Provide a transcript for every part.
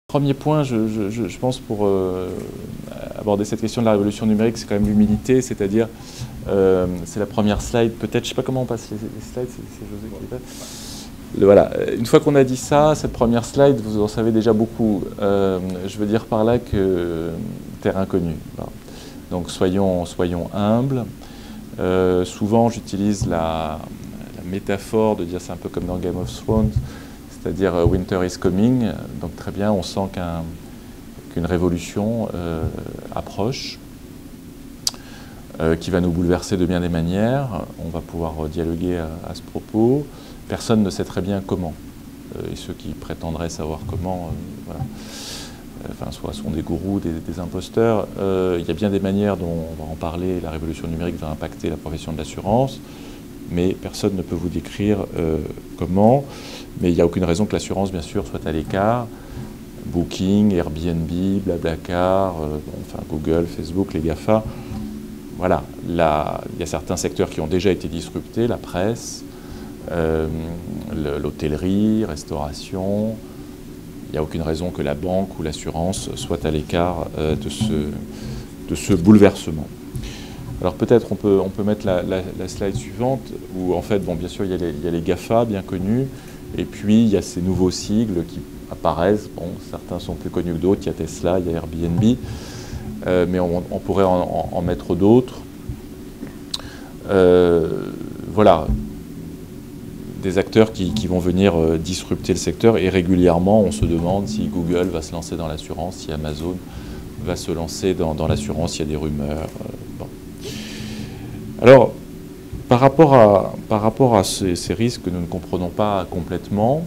Premier point, je pense, pour aborder cette question de la révolution numérique, c'est quand même l'humilité, c'est-à-dire, c'est la première slide, peut-être, je ne sais pas comment on passe les slides, c'est José qui les passe. Voilà, une fois qu'on a dit ça, cette première slide, vous en savez déjà beaucoup. Je veux dire par là que terre inconnue. Voilà. Donc soyons humbles. Souvent, j'utilise la métaphore de dire c'est un peu comme dans Game of Thrones, c'est-à-dire Winter is coming. Donc très bien, on sent qu'une révolution approche, qui va nous bouleverser de bien des manières. On va pouvoir dialoguer à ce propos. Personne ne sait très bien comment. Et ceux qui prétendraient savoir comment, voilà. Enfin, soit sont des gourous, des imposteurs. Il y a bien des manières dont on va en parler. La révolution numérique va impacter la profession de l'assurance, mais personne ne peut vous décrire comment. Mais il n'y a aucune raison que l'assurance, bien sûr, soit à l'écart. Booking, Airbnb, Blablacar, enfin Google, Facebook, les GAFA. Voilà, là, il y a certains secteurs qui ont déjà été disruptés, la presse, l'hôtellerie, restauration. Il n'y a aucune raison que la banque ou l'assurance soit à l'écart de ce bouleversement. Alors peut-être on peut mettre la slide suivante, où en fait, bon, bien sûr, il y a les GAFA bien connus, et puis il y a ces nouveaux sigles qui apparaissent. Bon, certains sont plus connus que d'autres, il y a Tesla, il y a Airbnb, mais on pourrait en mettre d'autres. Voilà. Des acteurs qui vont venir disrupter le secteur, et régulièrement on se demande si Google va se lancer dans l'assurance, si Amazon va se lancer dans l'assurance, il y a des rumeurs. Bon. Alors, par rapport à ces risques que nous ne comprenons pas complètement,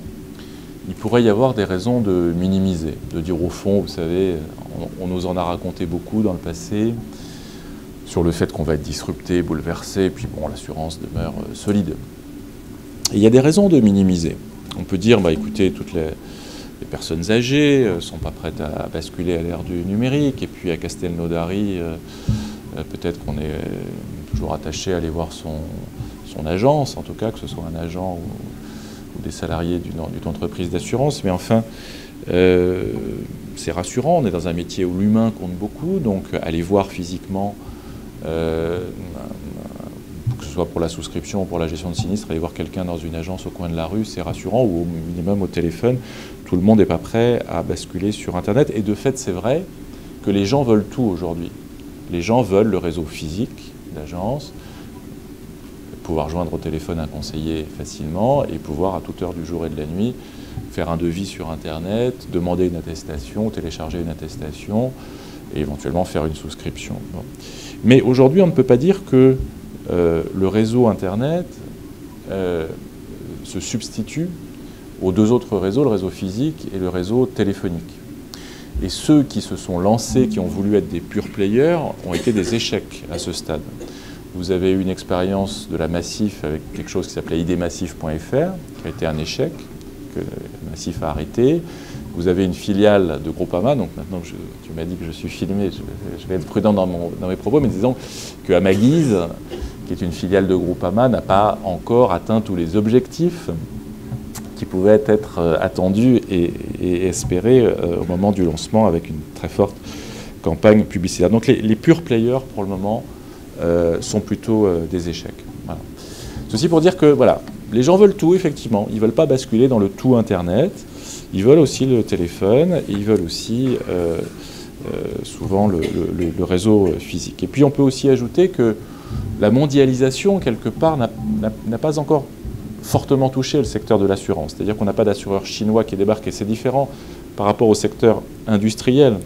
il pourrait y avoir des raisons de minimiser, de dire au fond, vous savez, on nous en a raconté beaucoup dans le passé, sur le fait qu'on va être disrupté, bouleversé, et puis bon, l'assurance demeure solide. Et il y a des raisons de minimiser. On peut dire, bah, écoutez, toutes les personnes âgées ne sont pas prêtes à basculer à l'ère du numérique, et puis à Castelnaudary, peut-être qu'on est toujours attaché à aller voir son agence, en tout cas, que ce soit un agent ou des salariés d'une entreprise d'assurance, mais enfin, c'est rassurant, on est dans un métier où l'humain compte beaucoup, donc aller voir physiquement, que ce soit pour la souscription ou pour la gestion de sinistre, aller voir quelqu'un dans une agence au coin de la rue, c'est rassurant, ou au minimum au téléphone. Tout le monde n'est pas prêt à basculer sur Internet. Et de fait, c'est vrai que les gens veulent tout aujourd'hui. Les gens veulent le réseau physique d'agence, pouvoir joindre au téléphone un conseiller facilement et pouvoir, à toute heure du jour et de la nuit, faire un devis sur Internet, demander une attestation, télécharger une attestation et éventuellement faire une souscription. Bon. Mais aujourd'hui, on ne peut pas dire que le réseau Internet se substitue aux deux autres réseaux, le réseau physique et le réseau téléphonique. Et ceux qui se sont lancés, qui ont voulu être des pure players, ont été des échecs à ce stade. Vous avez eu une expérience de la Massif avec quelque chose qui s'appelait idmassif.fr, qui a été un échec, que Massif a arrêté. Vous avez une filiale de Groupama, donc maintenant que tu m'as dit que je suis filmé, je vais être prudent dans mes propos, mais disons que Amaguise, qui est une filiale de Groupama, n'a pas encore atteint tous les objectifs qui pouvaient être attendus et espérés au moment du lancement avec une très forte campagne publicitaire. Donc les pure players, pour le moment, sont plutôt des échecs. Voilà. Ceci pour dire que voilà, les gens veulent tout, effectivement. Ils ne veulent pas basculer dans le tout Internet. Ils veulent aussi le téléphone et ils veulent aussi souvent le réseau physique. Et puis on peut aussi ajouter que la mondialisation, quelque part, n'a pas encore fortement touché le secteur de l'assurance. C'est-à-dire qu'on n'a pas d'assureur chinois qui débarque, et c'est différent par rapport au secteur industriel,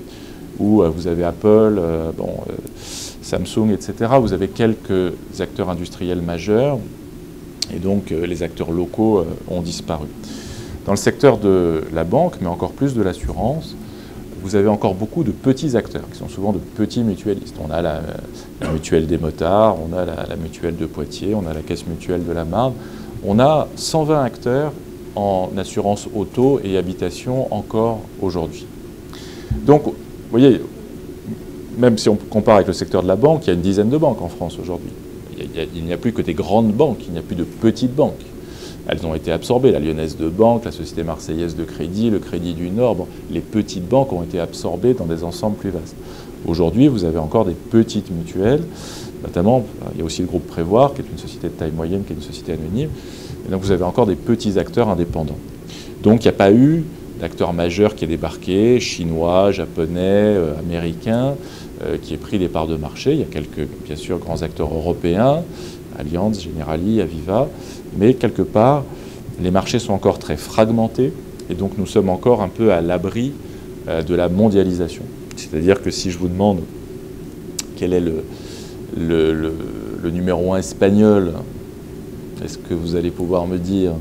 où vous avez Apple, Samsung, etc. Vous avez quelques acteurs industriels majeurs, et donc les acteurs locaux ont disparu. Dans le secteur de la banque, mais encore plus de l'assurance, vous avez encore beaucoup de petits acteurs, qui sont souvent de petits mutualistes. On a la mutuelle des motards, on a la mutuelle de Poitiers, on a la caisse mutuelle de la Marne. On a 120 acteurs en assurance auto et habitation encore aujourd'hui. Donc, vous voyez, même si on compare avec le secteur de la banque, il y a une dizaine de banques en France aujourd'hui. Il n'y a plus que des grandes banques, il n'y a plus de petites banques. elles ont été absorbées. La Lyonnaise de Banque, la Société Marseillaise de Crédit, le Crédit du Nord, bon, les petites banques ont été absorbées dans des ensembles plus vastes. Aujourd'hui, vous avez encore des petites mutuelles, notamment, il y a aussi le groupe Prévoir, qui est une société de taille moyenne, qui est une société anonyme, et donc vous avez encore des petits acteurs indépendants. Donc il n'y a pas eu d'acteur majeur qui est débarqué, chinois, japonais, américain, qui ait pris des parts de marché. Il y a quelques, bien sûr, grands acteurs européens, Allianz, Generali, Aviva, mais quelque part, les marchés sont encore très fragmentés, et donc nous sommes encore un peu à l'abri de la mondialisation. C'est-à-dire que si je vous demande quel est le numéro 1 espagnol, est-ce que vous allez pouvoir me dire?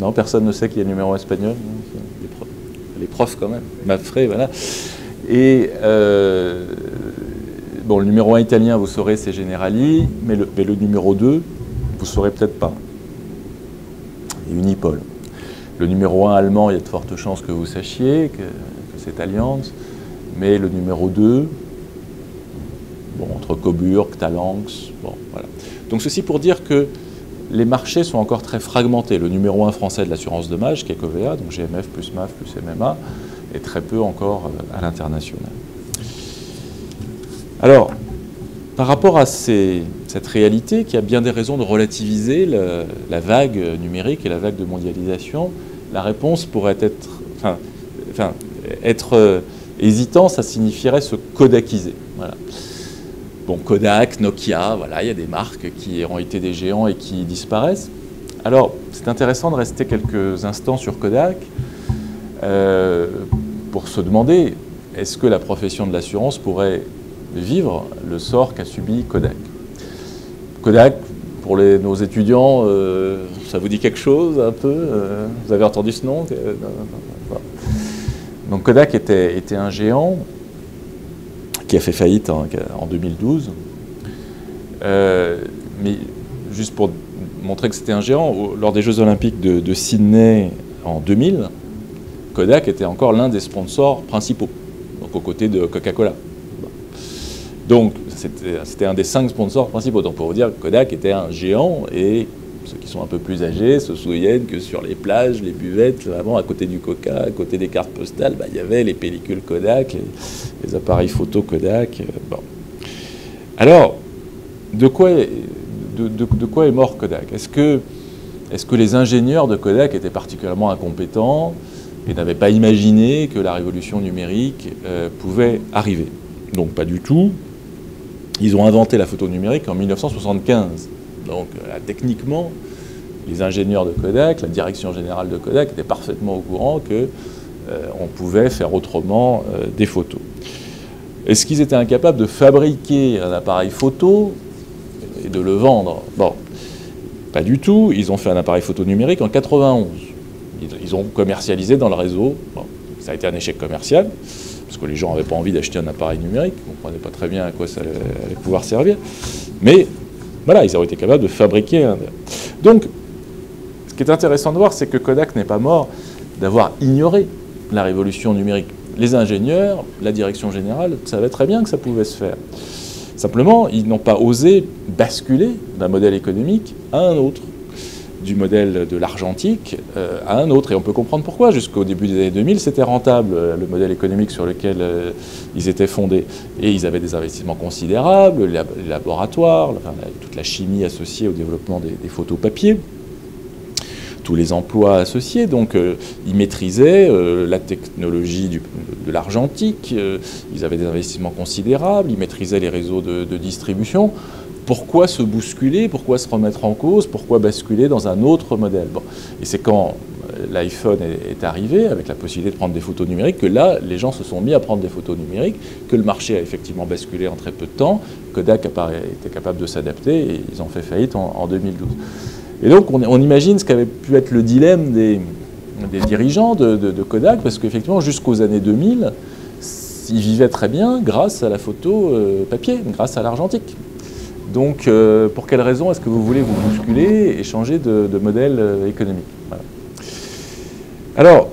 Non, personne ne sait qui est le numéro 1 espagnol. Les profs quand même, Mafré, voilà. Et bon, le numéro 1 italien, vous saurez, c'est Generali, mais le numéro 2, vous ne saurez peut-être pas. Et Unipol. Le numéro 1 allemand, il y a de fortes chances que vous sachiez que c'est Allianz, mais le numéro 2, bon, entre Coburg, Talanx, bon, voilà. Donc ceci pour dire que les marchés sont encore très fragmentés. Le numéro 1 français de l'assurance dommage, qui est Covéa, donc GMF plus MAF plus MMA, est très peu encore à l'international. Alors, par rapport à cette réalité, qui a bien des raisons de relativiser la vague numérique et la vague de mondialisation, la réponse pourrait être hésitant, ça signifierait se kodakiser. Voilà. Bon, Kodak, Nokia, voilà, il y a des marques qui ont été des géants et qui disparaissent. Alors, c'est intéressant de rester quelques instants sur Kodak pour se demander, est-ce que la profession de l'assurance pourrait vivre le sort qu'a subi Kodak? Kodak, pour nos étudiants, ça vous dit quelque chose un peu? Vous avez entendu ce nom? Donc Kodak était un géant qui a fait faillite en 2012. Mais juste pour montrer que c'était un géant, lors des Jeux Olympiques de Sydney en 2000, Kodak était encore l'un des sponsors principaux, donc aux côtés de Coca-Cola. Donc c'était un des 5 sponsors principaux. Donc pour vous dire que Kodak était un géant, et ceux qui sont un peu plus âgés se souviennent que sur les plages, les buvettes, vraiment à côté du Coca, à côté des cartes postales, il y avait les pellicules Kodak, les appareils photo Kodak. Bon. Alors, de quoi est mort Kodak? Est-ce que les ingénieurs de Kodak étaient particulièrement incompétents et n'avaient pas imaginé que la révolution numérique pouvait arriver? Donc pas du tout. Ils ont inventé la photo numérique en 1975. Donc là, techniquement, les ingénieurs de Kodak, la direction générale de Kodak étaient parfaitement au courant qu'on pouvait faire autrement des photos. Est-ce qu'ils étaient incapables de fabriquer un appareil photo et de le vendre? Bon, pas du tout. Ils ont fait un appareil photo numérique en 91. Ils ont commercialisé dans le réseau. Bon, ça a été un échec commercial, parce que les gens n'avaient pas envie d'acheter un appareil numérique. Ils ne comprenaient pas très bien à quoi ça allait pouvoir servir. Mais voilà, ils ont été capables de fabriquer un... Donc, ce qui est intéressant de voir, c'est que Kodak n'est pas mort d'avoir ignoré la révolution numérique. Les ingénieurs, la direction générale, savaient très bien que ça pouvait se faire. Simplement, ils n'ont pas osé basculer d'un modèle économique à un autre, du modèle de l'argentique à un autre. Et on peut comprendre pourquoi. Jusqu'au début des années 2000, c'était rentable, le modèle économique sur lequel ils étaient fondés. Et ils avaient des investissements considérables, les laboratoires, enfin, toute la chimie associée au développement des photos papier, tous les emplois associés. Donc ils maîtrisaient la technologie de l'argentique, ils avaient des investissements considérables, ils maîtrisaient les réseaux de distribution. Pourquoi se bousculer? Pourquoi se remettre en cause? Pourquoi basculer dans un autre modèle? Bon. Et c'est quand l'iPhone est arrivé, avec la possibilité de prendre des photos numériques, que là, les gens se sont mis à prendre des photos numériques, que le marché a effectivement basculé en très peu de temps, Kodak était capable de s'adapter, et ils ont fait faillite en 2012. Et donc, on imagine ce qu'avait pu être le dilemme des dirigeants de Kodak, parce qu'effectivement, jusqu'aux années 2000, ils vivaient très bien grâce à la photo papier, grâce à l'argentique. Donc, pour quelles raisons est-ce que vous voulez vous bousculer et changer de modèle économique? Voilà. Alors,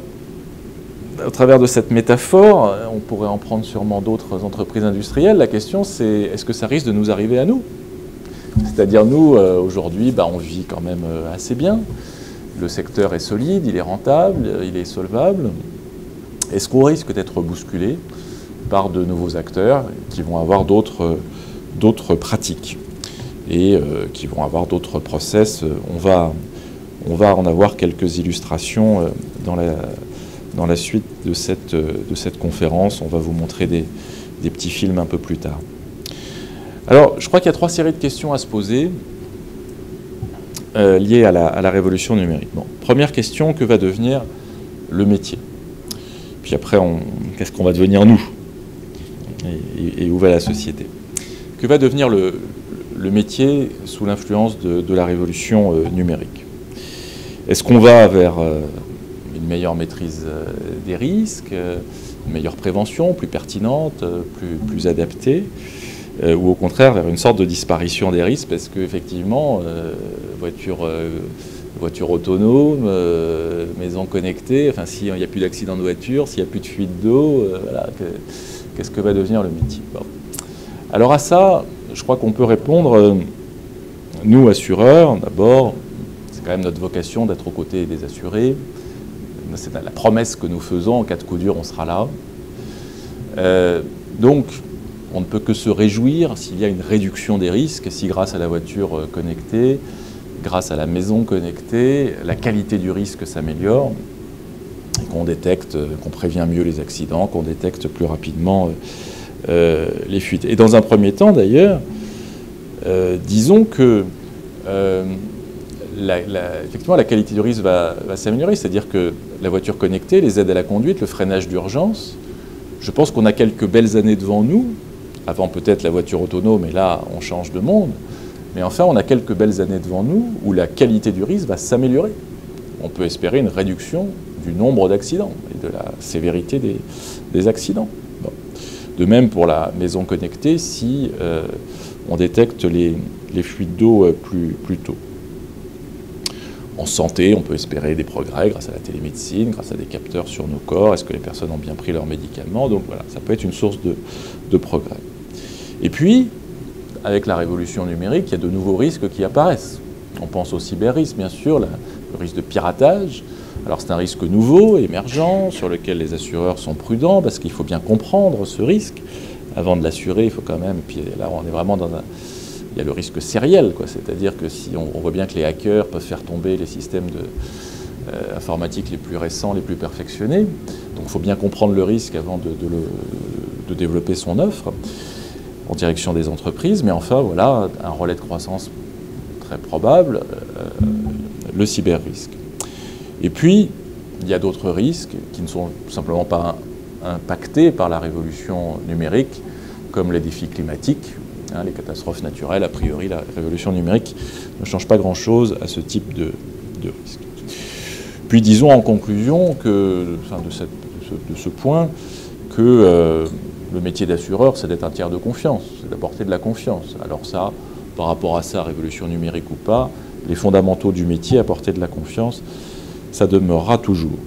au travers de cette métaphore, on pourrait en prendre sûrement d'autres entreprises industrielles. La question, c'est est-ce que ça risque de nous arriver à nous? C'est-à-dire nous, aujourd'hui, on vit quand même assez bien. Le secteur est solide, il est rentable, il est solvable. Est-ce qu'on risque d'être bousculé par de nouveaux acteurs qui vont avoir d'autres pratiques et qui vont avoir d'autres process? On va en avoir quelques illustrations dans la suite de cette conférence. On va vous montrer des petits films un peu plus tard. Alors, je crois qu'il y a 3 séries de questions à se poser liées à la révolution numérique. Bon, première question, que va devenir le métier? Puis après, qu'est-ce qu'on va devenir nous? Et où va la société? Que va devenir le métier sous l'influence de la révolution numérique? Est-ce qu'on va vers une meilleure maîtrise des risques, une meilleure prévention, plus pertinente, plus adaptée, ou au contraire vers une sorte de disparition des risques, parce qu'effectivement, voiture autonome, maison connectée, enfin s'il n'y a plus d'accident de voiture, s'il n'y a plus de fuite d'eau, voilà, qu'est-ce que va devenir le métier? Bon. Alors à ça, je crois qu'on peut répondre, nous assureurs, d'abord, c'est quand même notre vocation d'être aux côtés des assurés, c'est la promesse que nous faisons, en cas de coup dur, on sera là. Donc, on ne peut que se réjouir s'il y a une réduction des risques, si grâce à la voiture connectée, grâce à la maison connectée, la qualité du risque s'améliore, qu'on détecte, qu'on prévient mieux les accidents, qu'on détecte plus rapidement les fuites. Et dans un premier temps, d'ailleurs, disons que effectivement, la qualité du risque va s'améliorer, c'est-à-dire que la voiture connectée, les aides à la conduite, le freinage d'urgence, je pense qu'on a quelques belles années devant nous, avant peut-être la voiture autonome, et là, on change de monde, mais enfin, on a quelques belles années devant nous où la qualité du risque va s'améliorer. On peut espérer une réduction du nombre d'accidents et de la sévérité des accidents. Bon. De même pour la maison connectée, si on détecte les fuites d'eau plus tôt. En santé, on peut espérer des progrès grâce à la télémédecine, grâce à des capteurs sur nos corps. Est-ce que les personnes ont bien pris leurs médicaments? Donc voilà, ça peut être une source de progrès. Et puis, avec la révolution numérique, il y a de nouveaux risques qui apparaissent. On pense au cyber-risque, bien sûr, le risque de piratage. Alors c'est un risque nouveau, émergent, sur lequel les assureurs sont prudents, parce qu'il faut bien comprendre ce risque. Avant de l'assurer, il faut quand même... Puis là, on est vraiment dans un... Il y a le risque sériel, c'est-à-dire que si on voit bien que les hackers peuvent faire tomber les systèmes informatiques les plus récents, les plus perfectionnés. Donc il faut bien comprendre le risque avant de développer son offre en direction des entreprises. Mais enfin, voilà, un relais de croissance très probable, le cyber-risque. Et puis, il y a d'autres risques qui ne sont simplement pas impactés par la révolution numérique, comme les défis climatiques. Les catastrophes naturelles, a priori, la révolution numérique ne change pas grand-chose à ce type de risque. Puis disons en conclusion que, de ce point, que le métier d'assureur, c'est d'être un tiers de confiance, c'est d'apporter de la confiance. Alors ça, par rapport à ça, révolution numérique ou pas, les fondamentaux du métier, apporter de la confiance, ça demeurera toujours.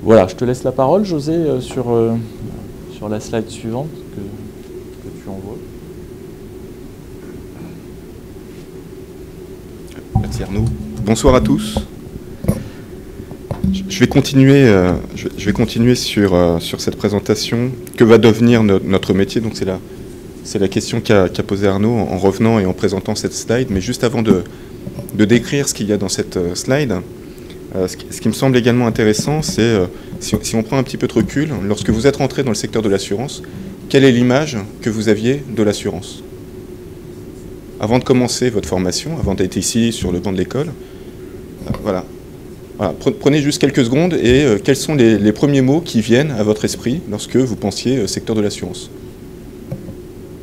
Voilà, je te laisse la parole, José, sur la slide suivante que tu envoies. Merci Arnaud. Bonsoir à tous. Je vais continuer sur cette présentation. Que va devenir notre métier? Donc c'est la question qu'a posée Arnaud en revenant et en présentant cette slide. Mais juste avant de décrire ce qu'il y a dans cette slide, ce qui me semble également intéressant, c'est si on prend un petit peu de recul, lorsque vous êtes rentré dans le secteur de l'assurance, quelle est l'image que vous aviez de l'assurance? Avant de commencer votre formation, avant d'être ici sur le banc de l'école, voilà. Prenez juste quelques secondes et quels sont les premiers mots qui viennent à votre esprit lorsque vous pensiez secteur de l'assurance?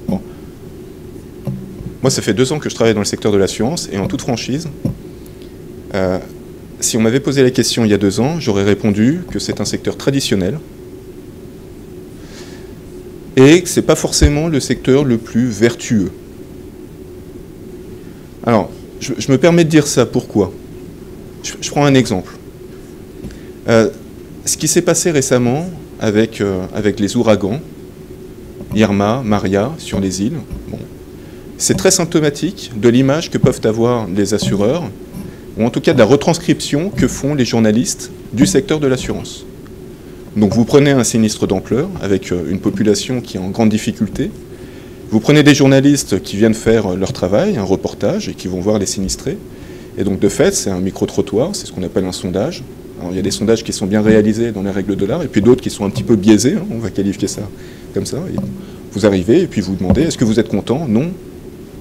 Bon. Moi, ça fait 2 ans que je travaille dans le secteur de l'assurance et en toute franchise, si on m'avait posé la question il y a 2 ans, j'aurais répondu que c'est un secteur traditionnel et que ce n'est pas forcément le secteur le plus vertueux. Alors, je me permets de dire ça, pourquoi? Je prends un exemple. Ce qui s'est passé récemment avec les ouragans, Irma, Maria, sur les îles, bon, c'est très symptomatique de l'image que peuvent avoir les assureurs, ou en tout cas de la retranscription que font les journalistes du secteur de l'assurance. Donc vous prenez un sinistre d'ampleur, avec une population qui est en grande difficulté, vous prenez des journalistes qui viennent faire leur travail, un reportage, et qui vont voir les sinistrés, et donc de fait, c'est un micro-trottoir, c'est ce qu'on appelle un sondage. Alors, il y a des sondages qui sont bien réalisés dans les règles de l'art, et puis d'autres qui sont un petit peu biaisés, hein, on va qualifier ça comme ça. Et vous arrivez, et puis vous demandez, est-ce que vous êtes content? Non.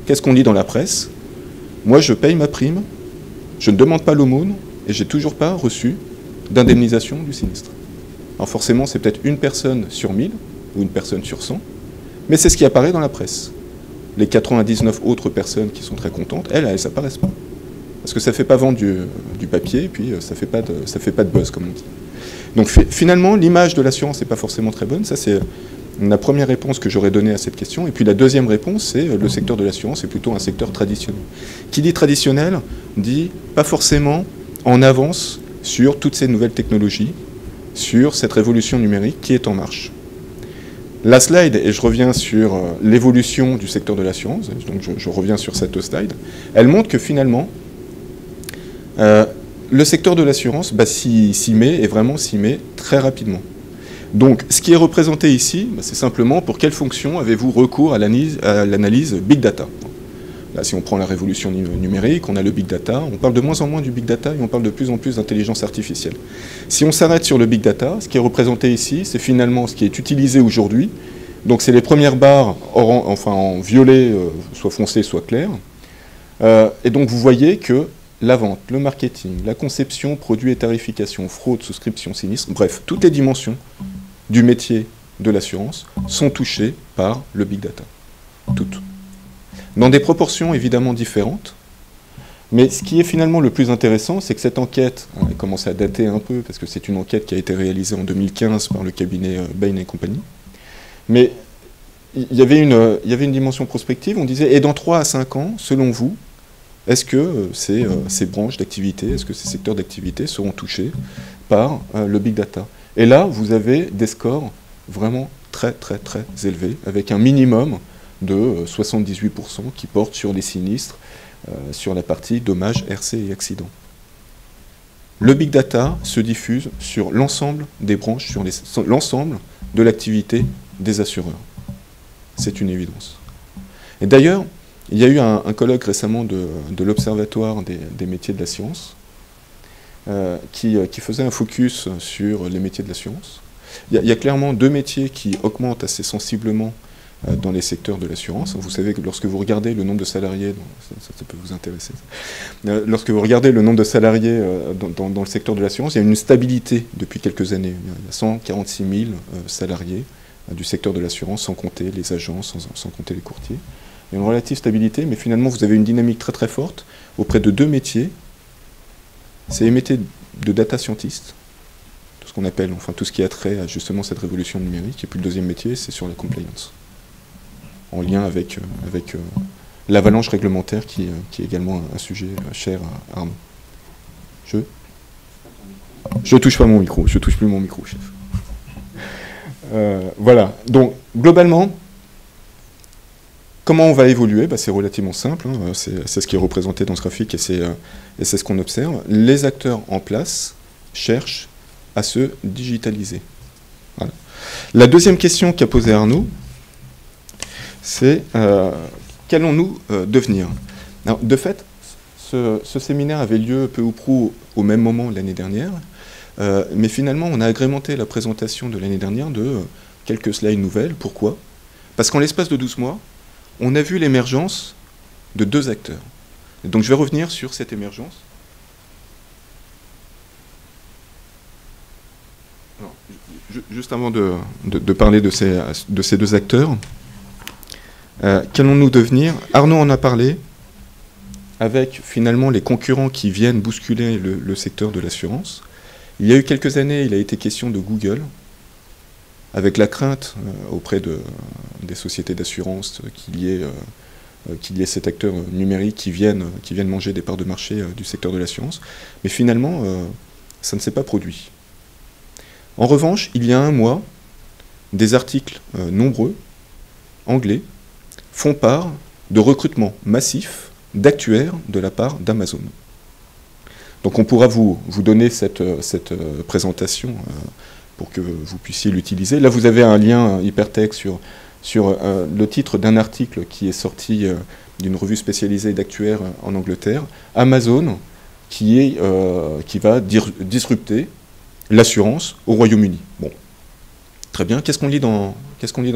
Qu'est-ce qu'on lit dans la presse? Moi, je paye ma prime, je ne demande pas l'aumône, et j'ai toujours pas reçu d'indemnisation du sinistre. Alors forcément, c'est peut-être une personne sur 1000, ou une personne sur 100, mais c'est ce qui apparaît dans la presse. Les 99 autres personnes qui sont très contentes, elles n'apparaissent pas. Parce que ça ne fait pas vendre du papier, et puis ça ne fait pas de buzz, comme on dit. Donc finalement, l'image de l'assurance n'est pas forcément très bonne. Ça, c'est la première réponse que j'aurais donnée à cette question. Et puis la deuxième réponse, c'est le secteur de l'assurance est plutôt un secteur traditionnel. Qui dit traditionnel, dit pas forcément en avance sur toutes ces nouvelles technologies, sur cette révolution numérique qui est en marche. La slide, et je reviens sur l'évolution du secteur de l'assurance, donc je reviens sur cette slide, elle montre que finalement, le secteur de l'assurance s'y met, et vraiment s'y met très rapidement. Donc, ce qui est représenté ici, c'est simplement pour quelle fonction avez-vous recours à l'analyse Big Data. Là, si on prend la révolution numérique, on a le Big Data, on parle de moins en moins du Big Data et on parle de plus en plus d'intelligence artificielle. Si on s'arrête sur le Big Data, ce qui est représenté ici, c'est finalement ce qui est utilisé aujourd'hui. Donc, c'est les premières barres en violet, soit foncé, soit clair. Et donc, vous voyez que la vente, le marketing, la conception, produit et tarification, fraude, souscription, sinistre, bref, toutes les dimensions du métier de l'assurance sont touchées par le Big Data. Toutes. Dans des proportions évidemment différentes, mais ce qui est finalement le plus intéressant, c'est que cette enquête, elle commence à dater un peu, parce que c'est une enquête qui a été réalisée en 2015 par le cabinet Bain et compagnie, mais il y avait une dimension prospective, on disait, et dans 3 à 5 ans, selon vous, est-ce que ces branches d'activité, est-ce que ces secteurs d'activité seront touchés par le Big Data? Et là, vous avez des scores vraiment très, très, très élevés, avec un minimum de 78% qui portent sur les sinistres, sur la partie dommages, RC et accidents. Le Big Data se diffuse sur l'ensemble des branches, sur l'ensemble de l'activité des assureurs. C'est une évidence. Et d'ailleurs, il y a eu un colloque récemment de l'Observatoire des métiers de l'assurance qui faisait un focus sur les métiers de l'assurance. Il y a clairement 2 métiers qui augmentent assez sensiblement dans les secteurs de l'assurance. Vous savez que lorsque vous regardez le nombre de salariés, ça peut vous intéresser, lorsque vous regardez le nombre de salariés dans le secteur de l'assurance, il y a une stabilité depuis quelques années. Il y a 146 000 salariés du secteur de l'assurance, sans compter les agences, sans compter les courtiers. Il y a une relative stabilité, mais finalement, vous avez une dynamique très très forte auprès de 2 métiers. C'est les métiers de data scientist, tout ce qu'on appelle, enfin tout ce qui a trait à justement cette révolution numérique. Et puis le deuxième métier, c'est sur la compliance, en lien avec l'avalanche réglementaire qui est également un sujet cher à Arnaud. Je touche pas mon micro, je touche plus mon micro, chef. Voilà, donc globalement, comment on va évoluer? C'est relativement simple, hein. C'est ce qui est représenté dans ce graphique et c'est ce qu'on observe. Les acteurs en place cherchent à se digitaliser. Voilà. La deuxième question qu'a posée Arnaud, c'est qu'allons-nous devenir? Alors, de fait, ce séminaire avait lieu peu ou prou au même moment l'année dernière, mais finalement on a agrémenté la présentation de l'année dernière de quelques slides nouvelles. Pourquoi? Parce qu'en l'espace de 12 mois, on a vu l'émergence de 2 acteurs. Et donc je vais revenir sur cette émergence. Alors, juste avant de parler de ces 2 acteurs, qu'allons-nous devenir? Arnaud en a parlé, avec finalement les concurrents qui viennent bousculer le secteur de l'assurance. Il y a eu quelques années, il a été question de Google, avec la crainte auprès des sociétés d'assurance qu'il y ait cet acteur numérique qui vienne manger des parts de marché du secteur de l'assurance. Mais finalement, ça ne s'est pas produit. En revanche, il y a un mois, des articles nombreux, anglais, font part de recrutement massif d'actuaires de la part d'Amazon. Donc on pourra vous donner cette présentation pour que vous puissiez l'utiliser. Là, vous avez un lien hypertexte sur le titre d'un article qui est sorti d'une revue spécialisée d'actuaires en Angleterre, Amazon, qui va disrupter l'assurance au Royaume-Uni. Bon, très bien. Qu'est-ce qu'on lit dans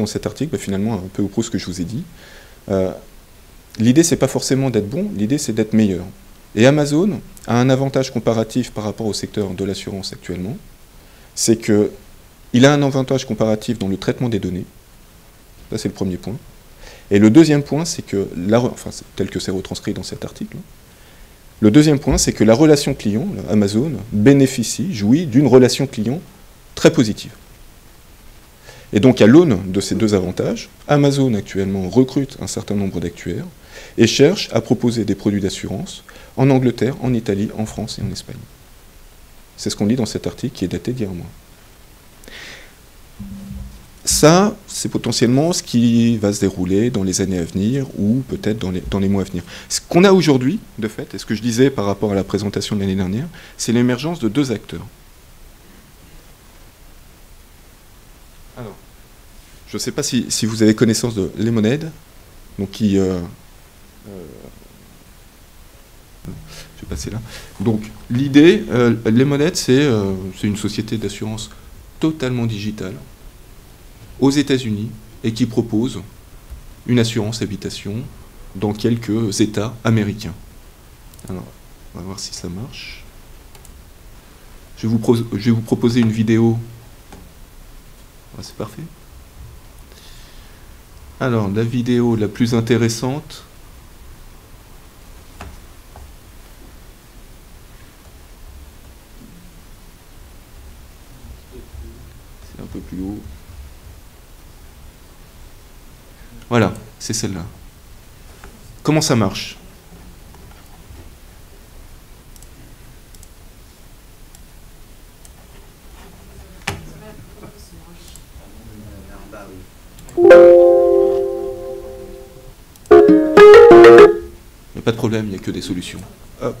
cet article? Ben, finalement, un peu au près ce que je vous ai dit. L'idée, c'est pas forcément d'être bon, l'idée, c'est d'être meilleur. Et Amazon a un avantage comparatif par rapport au secteur de l'assurance actuellement, c'est qu'il a un avantage comparatif dans le traitement des données. Ça, c'est le premier point. Et le deuxième point, c'est que, tel que c'est retranscrit dans cet article, le deuxième point, c'est que la relation client, Amazon, jouit d'une relation client très positive. Et donc, à l'aune de ces deux avantages, Amazon actuellement recrute un certain nombre d'actuaires et cherche à proposer des produits d'assurance en Angleterre, en Italie, en France et en Espagne. C'est ce qu'on lit dans cet article qui est daté d'hier mois. Ça, c'est potentiellement ce qui va se dérouler dans les années à venir ou peut-être dans les mois à venir. Ce qu'on a aujourd'hui, de fait, et ce que je disais par rapport à la présentation de l'année dernière, c'est l'émergence de deux acteurs. Alors, je ne sais pas si vous avez connaissance de Lemonade, donc qui... je vais passer là. Donc, l'idée, Lemonade, c'est une société d'assurance totalement digitale, aux États-Unis, et qui propose une assurance habitation dans quelques États américains. Alors, on va voir si ça marche. Je vais vous proposer une vidéo. Ah, c'est parfait. Alors, la vidéo la plus intéressante. C'est un peu plus haut. Voilà, c'est celle-là. Comment ça marche? Il n'y a pas de problème, il n'y a que des solutions. Hop.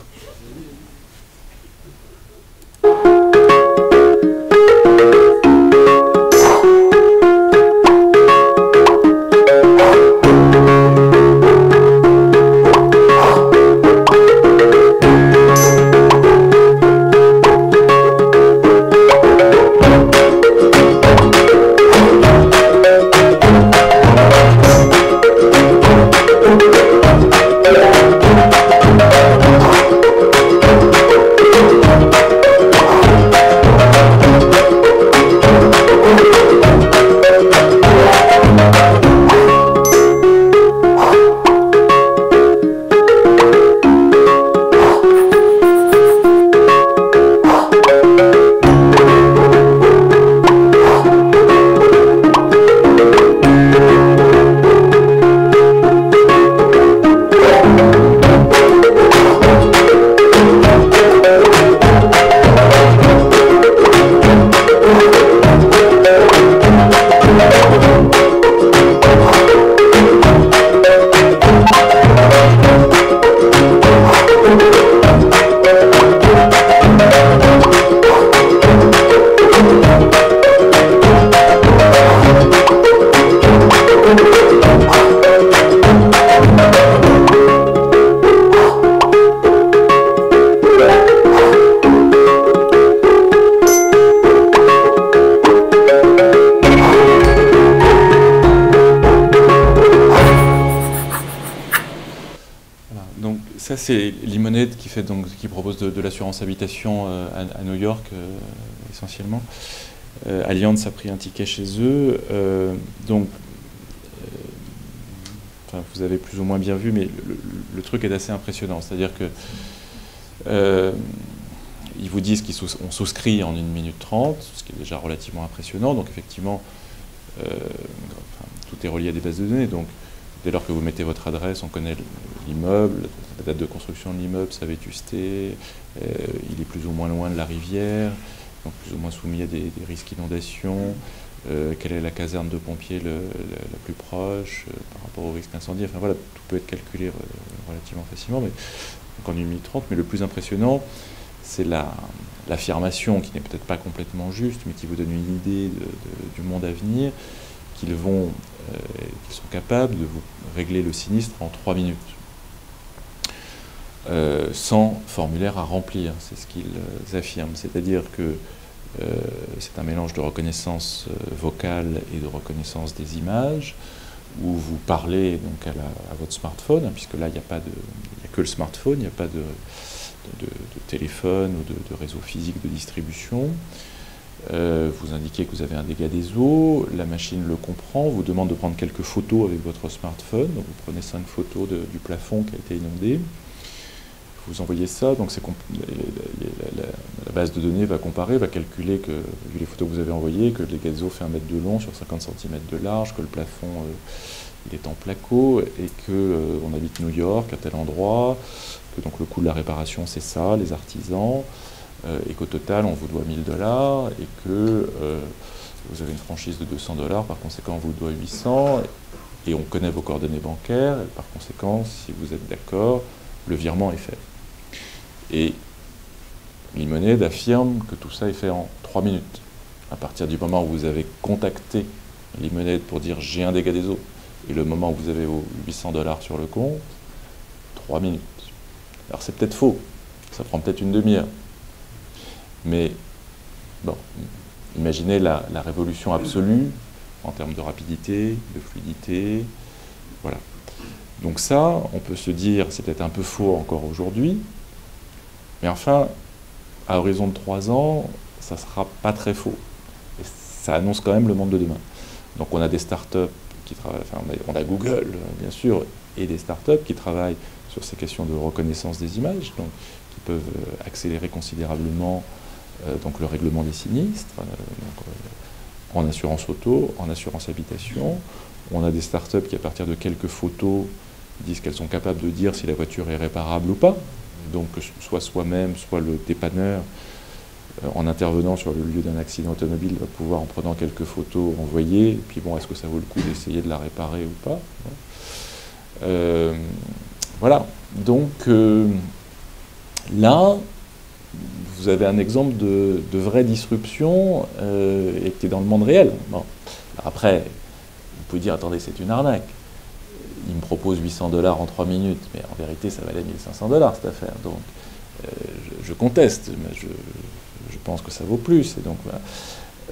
C'est Lemonade qui propose de l'assurance habitation à New York essentiellement. Allianz a pris un ticket chez eux. Vous avez plus ou moins bien vu, mais le truc est assez impressionnant. C'est-à-dire que ils vous disent qu'on souscrit en 1 minute 30, ce qui est déjà relativement impressionnant. Donc effectivement, tout est relié à des bases de données. Donc dès lors que vous mettez votre adresse, on connaît l'immeuble, la date de construction de l'immeuble, sa vétusté, il est plus ou moins loin de la rivière, donc plus ou moins soumis à des risques d'inondation, quelle est la caserne de pompiers la plus proche par rapport au risque d'incendie. Enfin voilà, tout peut être calculé relativement facilement, mais donc en 1 minute 30. Mais le plus impressionnant, c'est l'affirmation, qui n'est peut-être pas complètement juste, mais qui vous donne une idée du monde à venir, qu'ils sont capables de vous régler le sinistre en 3 minutes. Sans formulaire à remplir, c'est ce qu'ils affirment. C'est-à-dire que c'est un mélange de reconnaissance vocale et de reconnaissance des images, où vous parlez donc à votre smartphone, hein, puisque là il n'y a que le smartphone, il n'y a pas de téléphone ou de réseau physique de distribution. Vous indiquez que vous avez un dégât des eaux, la machine le comprend, vous demande de prendre quelques photos avec votre smartphone, donc vous prenez 5 photos du plafond qui a été inondé, vous envoyez ça, donc la base de données va comparer, va calculer que, vu les photos que vous avez envoyées, que le dégât des eaux fait 1 mètre de long sur 50 cm de large, que le plafond il est en placo, et qu'on habite New York à tel endroit, que donc le coût de la réparation c'est ça, les artisans, et qu'au total on vous doit 1 000 $ et que vous avez une franchise de 200 $, par conséquent on vous doit 800, et on connaît vos coordonnées bancaires, et par conséquent si vous êtes d'accord, le virement est fait. Et Lemonade affirme que tout ça est fait en 3 minutes. À partir du moment où vous avez contacté Lemonade pour dire j'ai un dégât des eaux, et le moment où vous avez vos 800 $ sur le compte, 3 minutes. Alors c'est peut-être faux, ça prend peut-être une demi-heure. Mais bon, imaginez la révolution absolue en termes de rapidité, de fluidité, voilà. Donc ça, on peut se dire, c'est peut-être un peu faux encore aujourd'hui, mais enfin, à horizon de 3 ans, ça ne sera pas très faux. Et ça annonce quand même le monde de demain. Donc on a des startups qui travaillent, enfin on a Google, bien sûr, et des startups qui travaillent sur ces questions de reconnaissance des images, donc qui peuvent accélérer considérablement donc le règlement des sinistres, en assurance auto, en assurance habitation. On a des startups qui, à partir de quelques photos, disent qu'elles sont capables de dire si la voiture est réparable ou pas. Donc soit soi-même, soit le dépanneur, en intervenant sur le lieu d'un accident automobile, va pouvoir, en prenant quelques photos, envoyer, et puis bon, est-ce que ça vaut le coup d'essayer de la réparer ou pas, voilà. Donc là, vous avez un exemple de vraie disruption et qui est dans le monde réel. Bon. Après, vous pouvez dire, attendez, c'est une arnaque. Il me propose 800 $ en 3 minutes, mais en vérité, ça valait 1 500 $ cette affaire. Donc, je conteste, mais je pense que ça vaut plus. Et donc, voilà.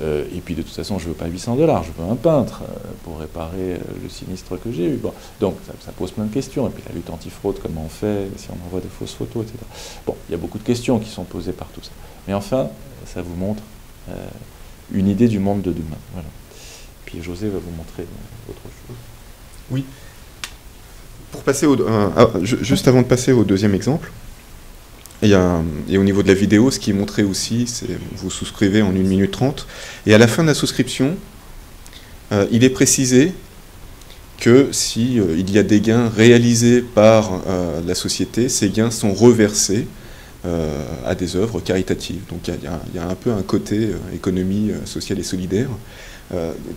Et puis, de toute façon, je ne veux pas 800 $, je veux un peintre pour réparer le sinistre que j'ai eu. Bon, donc, ça pose plein de questions. Et puis, la lutte antifraude, comment on fait, si on envoie des fausses photos, etc. Bon, il y a beaucoup de questions qui sont posées par tout ça. Mais enfin, ça vous montre une idée du monde de demain. Voilà. Puis, José va vous montrer autre chose. Oui. Pour passer juste avant de passer au deuxième exemple, et au niveau de la vidéo, ce qui est montré aussi, c'est vous souscrivez en 1 minute 30, et à la fin de la souscription, il est précisé que si il y a des gains réalisés par la société, ces gains sont reversés à des œuvres caritatives. Donc il y a un peu un côté économie sociale et solidaire.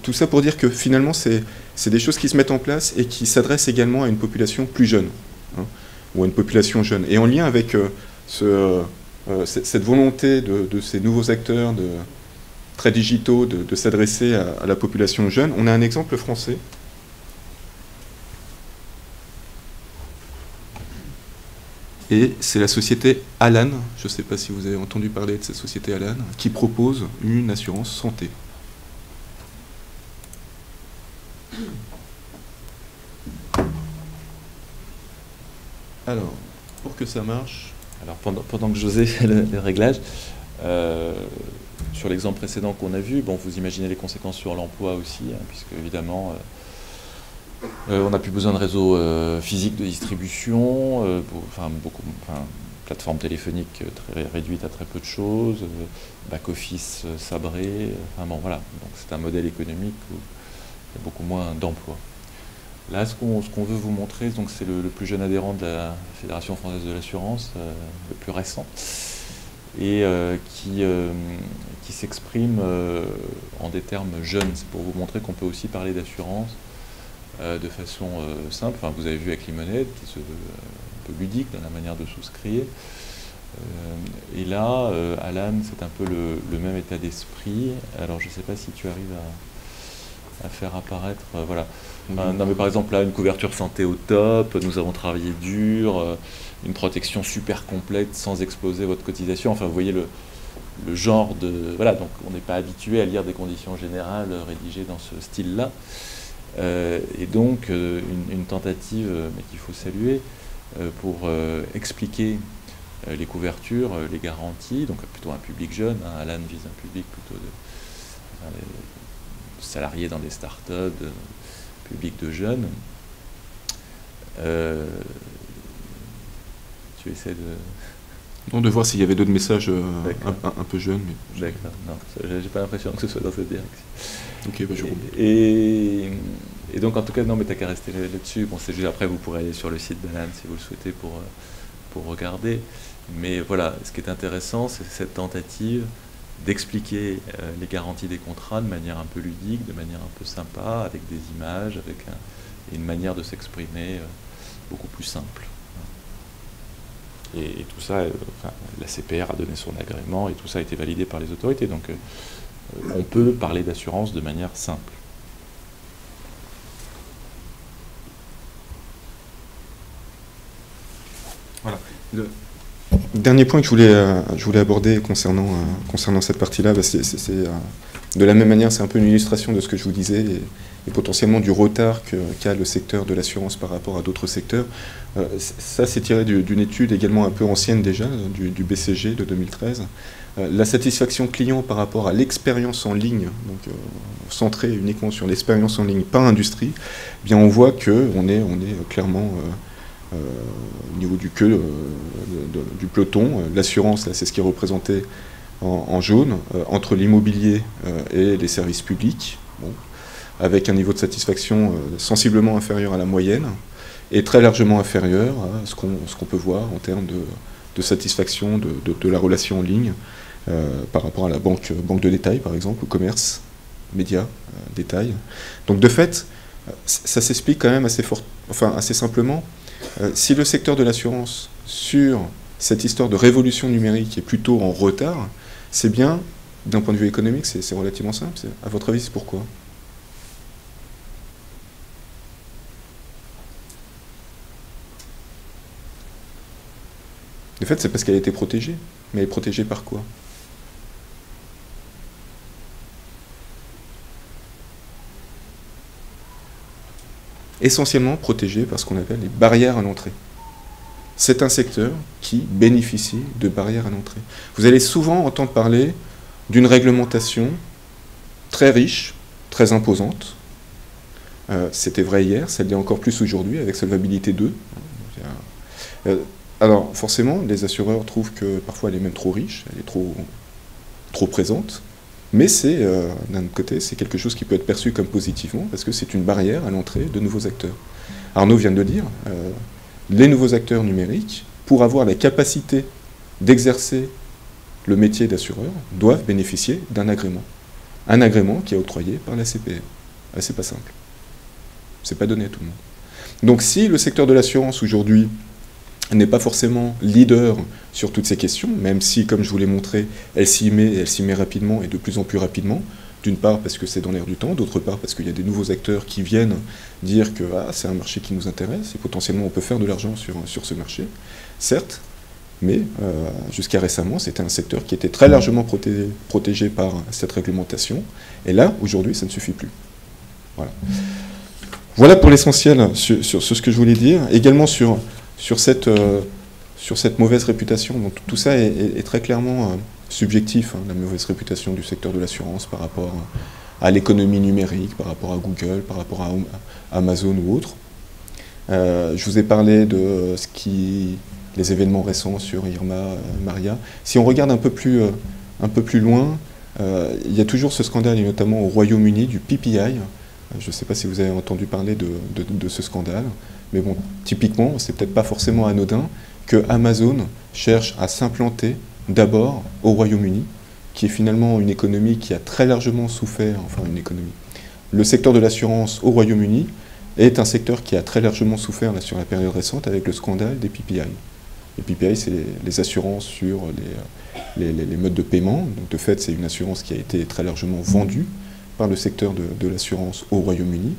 Tout ça pour dire que finalement, c'est des choses qui se mettent en place et qui s'adressent également à une population plus jeune, hein, ou à une population jeune. Et en lien avec cette volonté de ces nouveaux acteurs très digitaux de s'adresser à la population jeune, on a un exemple français. Et c'est la société Alan, je ne sais pas si vous avez entendu parler de cette société Alan, qui propose une assurance santé. Alors, pour que ça marche... Alors, pendant que José fait le réglage, sur l'exemple précédent qu'on a vu, bon, vous imaginez les conséquences sur l'emploi aussi, hein, puisque évidemment, on n'a plus besoin de réseau physique de distribution, plateforme téléphonique très réduite à très peu de choses, back-office sabré, enfin bon, voilà. Donc c'est un modèle économique où il y a beaucoup moins d'emplois. Là, ce qu'on veut vous montrer, c'est le plus jeune adhérent de la Fédération française de l'assurance, le plus récent, et qui s'exprime en des termes jeunes. C'est pour vous montrer qu'on peut aussi parler d'assurance de façon simple. Enfin, vous avez vu avec Limonade, qui est un peu ludique dans la manière de souscrire. Et là, Alan, c'est un peu le même état d'esprit. Alors, je ne sais pas si tu arrives à faire apparaître, voilà. Non, mais par exemple, là, une couverture santé au top, nous avons travaillé dur, une protection super complète sans exploser votre cotisation. Enfin, vous voyez le genre de... Voilà, donc on n'est pas habitué à lire des conditions générales rédigées dans ce style-là. Et donc, une tentative, mais qu'il faut saluer, pour expliquer les couvertures, les garanties, donc plutôt un public jeune. Hein, Alan vise un public plutôt de salariés dans des startups, public de jeunes. Tu essaies de... Non, de voir s'il y avait d'autres messages un peu jeunes. D'accord, non, j'ai pas l'impression que ce soit dans cette direction. Ok, bah je remonte. Et donc en tout cas, non, mais t'as qu'à rester là-dessus. Bon, c'est juste après, vous pourrez aller sur le site d'Alan si vous le souhaitez pour regarder. Mais voilà, ce qui est intéressant, c'est cette tentative d'expliquer les garanties des contrats de manière un peu ludique, de manière un peu sympa, avec des images, avec une manière de s'exprimer beaucoup plus simple. Et tout ça, la CPR a donné son agrément et tout ça a été validé par les autorités. Donc on peut parler d'assurance de manière simple. Voilà. Dernier point que je voulais aborder concernant cette partie-là, c'est de la même manière, c'est un peu une illustration de ce que je vous disais et potentiellement du retard qu'a le secteur de l'assurance par rapport à d'autres secteurs. Ça, c'est tiré d'une étude également un peu ancienne déjà, du BCG de 2013. La satisfaction client par rapport à l'expérience en ligne, donc centrée uniquement sur l'expérience en ligne par industrie, eh bien on voit qu'on est clairement... au niveau du du peloton, l'assurance, c'est ce qui est représenté en jaune, entre l'immobilier et les services publics, bon, avec un niveau de satisfaction sensiblement inférieur à la moyenne, et très largement inférieur à ce qu'on peut voir en termes de satisfaction de la relation en ligne, par rapport à la banque de détail, par exemple, au commerce, médias, détail. Donc de fait, ça s'explique quand même assez simplement. Si le secteur de l'assurance, sur cette histoire de révolution numérique, est plutôt en retard, c'est bien, d'un point de vue économique, c'est relativement simple. À votre avis, c'est pourquoi ? De fait, c'est parce qu'elle a été protégée. Mais elle est protégée par quoi ? Essentiellement protégée par ce qu'on appelle les barrières à l'entrée. C'est un secteur qui bénéficie de barrières à l'entrée. Vous allez souvent entendre parler d'une réglementation très riche, très imposante. C'était vrai hier, ça l'est encore plus aujourd'hui avec Solvabilité 2. Alors forcément, les assureurs trouvent que parfois elle est même trop riche, elle est trop présente. Mais d'un autre côté, c'est quelque chose qui peut être perçu comme positivement, parce que c'est une barrière à l'entrée de nouveaux acteurs. Arnaud vient de le dire, les nouveaux acteurs numériques, pour avoir la capacité d'exercer le métier d'assureur, doivent bénéficier d'un agrément. Un agrément qui est octroyé par la CPR. C'est pas simple. C'est pas donné à tout le monde. Donc si le secteur de l'assurance aujourd'hui n'est pas forcément leader sur toutes ces questions, même si, comme je vous l'ai montré, elle s'y met rapidement et de plus en plus rapidement, d'une part parce que c'est dans l'air du temps, d'autre part parce qu'il y a des nouveaux acteurs qui viennent dire que c'est un marché qui nous intéresse et potentiellement on peut faire de l'argent sur ce marché, certes, mais jusqu'à récemment, c'était un secteur qui était très largement protégé par cette réglementation, et là, aujourd'hui, ça ne suffit plus. Voilà pour l'essentiel sur ce que je voulais dire, également sur cette mauvaise réputation. Donc, tout ça est très clairement subjectif, la mauvaise réputation du secteur de l'assurance par rapport à l'économie numérique, par rapport à Google, par rapport à Amazon ou autres. Je vous ai parlé de les événements récents sur Irma, Maria. Si on regarde un peu plus loin, il y a toujours ce scandale, et notamment au Royaume-Uni, du PPI. Je ne sais pas si vous avez entendu parler de ce scandale. Mais bon, typiquement, c'est peut-être pas forcément anodin que Amazon cherche à s'implanter d'abord au Royaume-Uni, qui est finalement une économie qui a très largement souffert, enfin une économie. Le secteur de l'assurance au Royaume-Uni est un secteur qui a très largement souffert là, sur la période récente avec le scandale des PPI. Les PPI, c'est les assurances sur les modes de paiement. Donc de fait, c'est une assurance qui a été très largement vendue par le secteur de l'assurance au Royaume-Uni,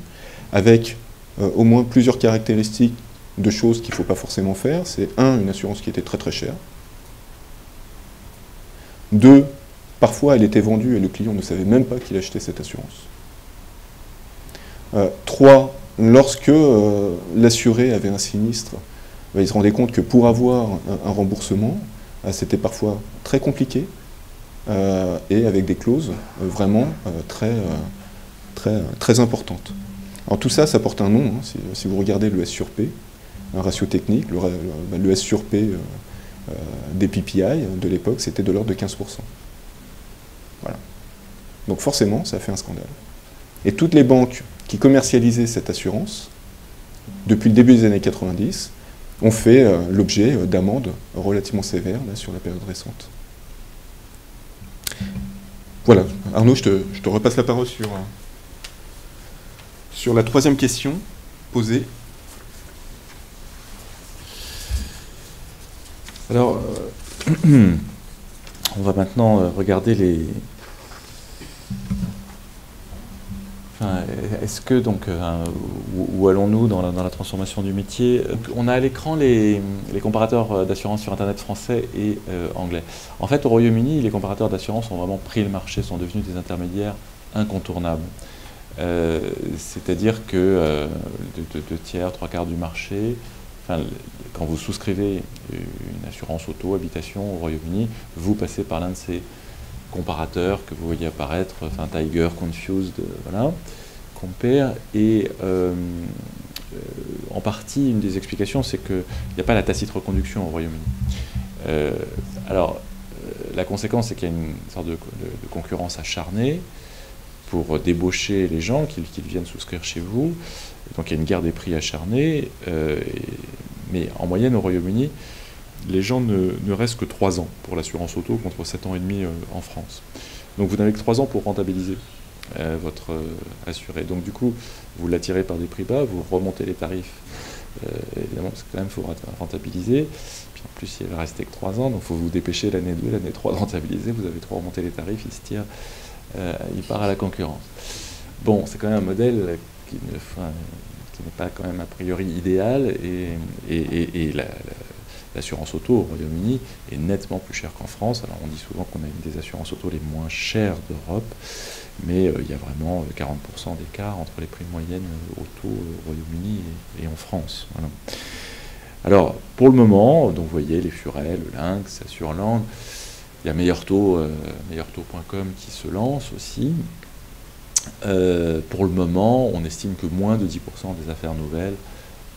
avec au moins plusieurs caractéristiques de choses qu'il ne faut pas forcément faire. C'est une assurance qui était très très chère. 2, parfois elle était vendue et le client ne savait même pas qu'il achetait cette assurance. 3, lorsque l'assuré avait un sinistre, il se rendait compte que pour avoir un remboursement, c'était parfois très compliqué et avec des clauses vraiment très importantes. Alors tout ça, ça porte un nom. Hein, si vous regardez le S sur P, un ratio technique, le S sur P des PPI de l'époque, c'était de l'ordre de 15%. Voilà. Donc forcément, ça a fait un scandale. Et toutes les banques qui commercialisaient cette assurance, depuis le début des années 90, ont fait l'objet d'amendes relativement sévères là, sur la période récente. Voilà. Arnaud, je te repasse la parole sur la troisième question posée. Alors, on va maintenant regarder les... Enfin, est-ce que, donc, où allons-nous dans la transformation du métier? On a à l'écran les comparateurs d'assurance sur Internet français et anglais. En fait, au Royaume-Uni, les comparateurs d'assurance ont vraiment pris le marché, sont devenus des intermédiaires incontournables. C'est-à-dire que 2 tiers, 3/4 du marché, enfin, quand vous souscrivez une assurance auto, habitation au Royaume-Uni, vous passez par l'un de ces comparateurs que vous voyez apparaître, enfin Tiger, Confused, voilà, Compare, et en partie, une des explications, c'est qu'il n'y a pas la tacite reconduction au Royaume-Uni. La conséquence, c'est qu'il y a une sorte de concurrence acharnée pour débaucher les gens qui viennent souscrire chez vous. Donc il y a une guerre des prix acharnée, mais en moyenne au Royaume-Uni, les gens ne restent que 3 ans pour l'assurance auto contre 7 ans et demi en France. Donc vous n'avez que 3 ans pour rentabiliser votre assuré. Donc du coup, vous l'attirez par des prix bas, vous remontez les tarifs, évidemment, parce que quand même, il faut rentabiliser. Puis en plus, il ne restait que 3 ans, donc il faut vous dépêcher l'année 2, l'année 3 de rentabiliser. Vous avez trop remonté les tarifs, il se tire, il part à la concurrence. Bon, c'est quand même un modèle qui n'est pas quand même a priori idéal, et l'assurance auto au Royaume-Uni est nettement plus chère qu'en France. Alors on dit souvent qu'on a une des assurances auto les moins chères d'Europe, mais il y a vraiment 40% d'écart entre les prix moyennes auto au Royaume-Uni et en France. Voilà. Alors pour le moment, donc vous voyez les Furets, le Lynx, Assureland, il y a meilleurtaux.com qui se lance aussi. Pour le moment, on estime que moins de 10% des affaires nouvelles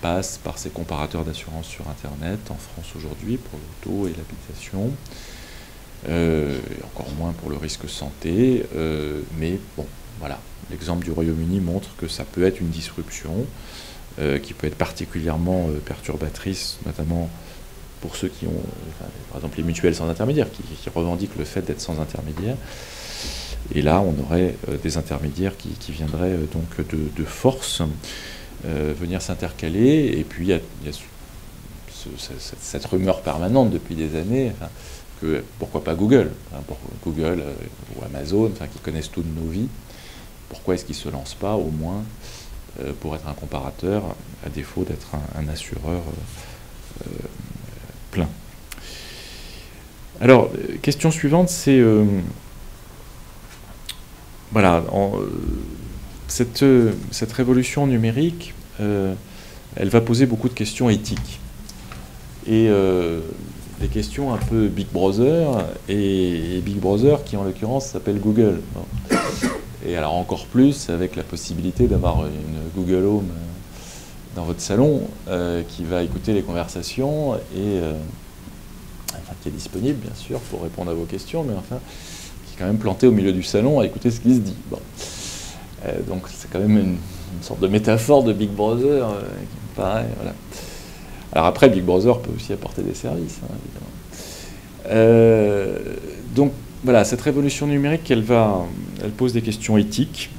passent par ces comparateurs d'assurance sur Internet en France aujourd'hui pour l'auto et l'habitation, encore moins pour le risque santé, mais bon, voilà, l'exemple du Royaume-Uni montre que ça peut être une disruption qui peut être particulièrement perturbatrice, notamment pour ceux qui ont, par exemple les mutuelles sans intermédiaire, qui revendiquent le fait d'être sans intermédiaire. Et là, on aurait des intermédiaires qui viendraient donc de force venir s'intercaler. Et puis, il y a cette rumeur permanente depuis des années que pourquoi pas Google, Google ou Amazon, qui connaissent toutes nos vies, pourquoi est-ce qu'ils ne se lancent pas au moins pour être un comparateur, à défaut d'être un assureur plein. Alors, question suivante, c'est... voilà, cette révolution numérique, elle va poser beaucoup de questions éthiques. Et des questions un peu Big Brother, et Big Brother qui en l'occurrence s'appelle Google. Et alors encore plus avec la possibilité d'avoir une Google Home dans votre salon qui va écouter les conversations et qui est disponible bien sûr pour répondre à vos questions, mais enfin qui est quand même planté au milieu du salon à écouter ce qui se dit. Bon. Donc c'est quand même une sorte de métaphore de Big Brother qui me paraît. Voilà. Alors après, Big Brother peut aussi apporter des services, hein, Donc voilà, cette révolution numérique, elle pose des questions éthiques.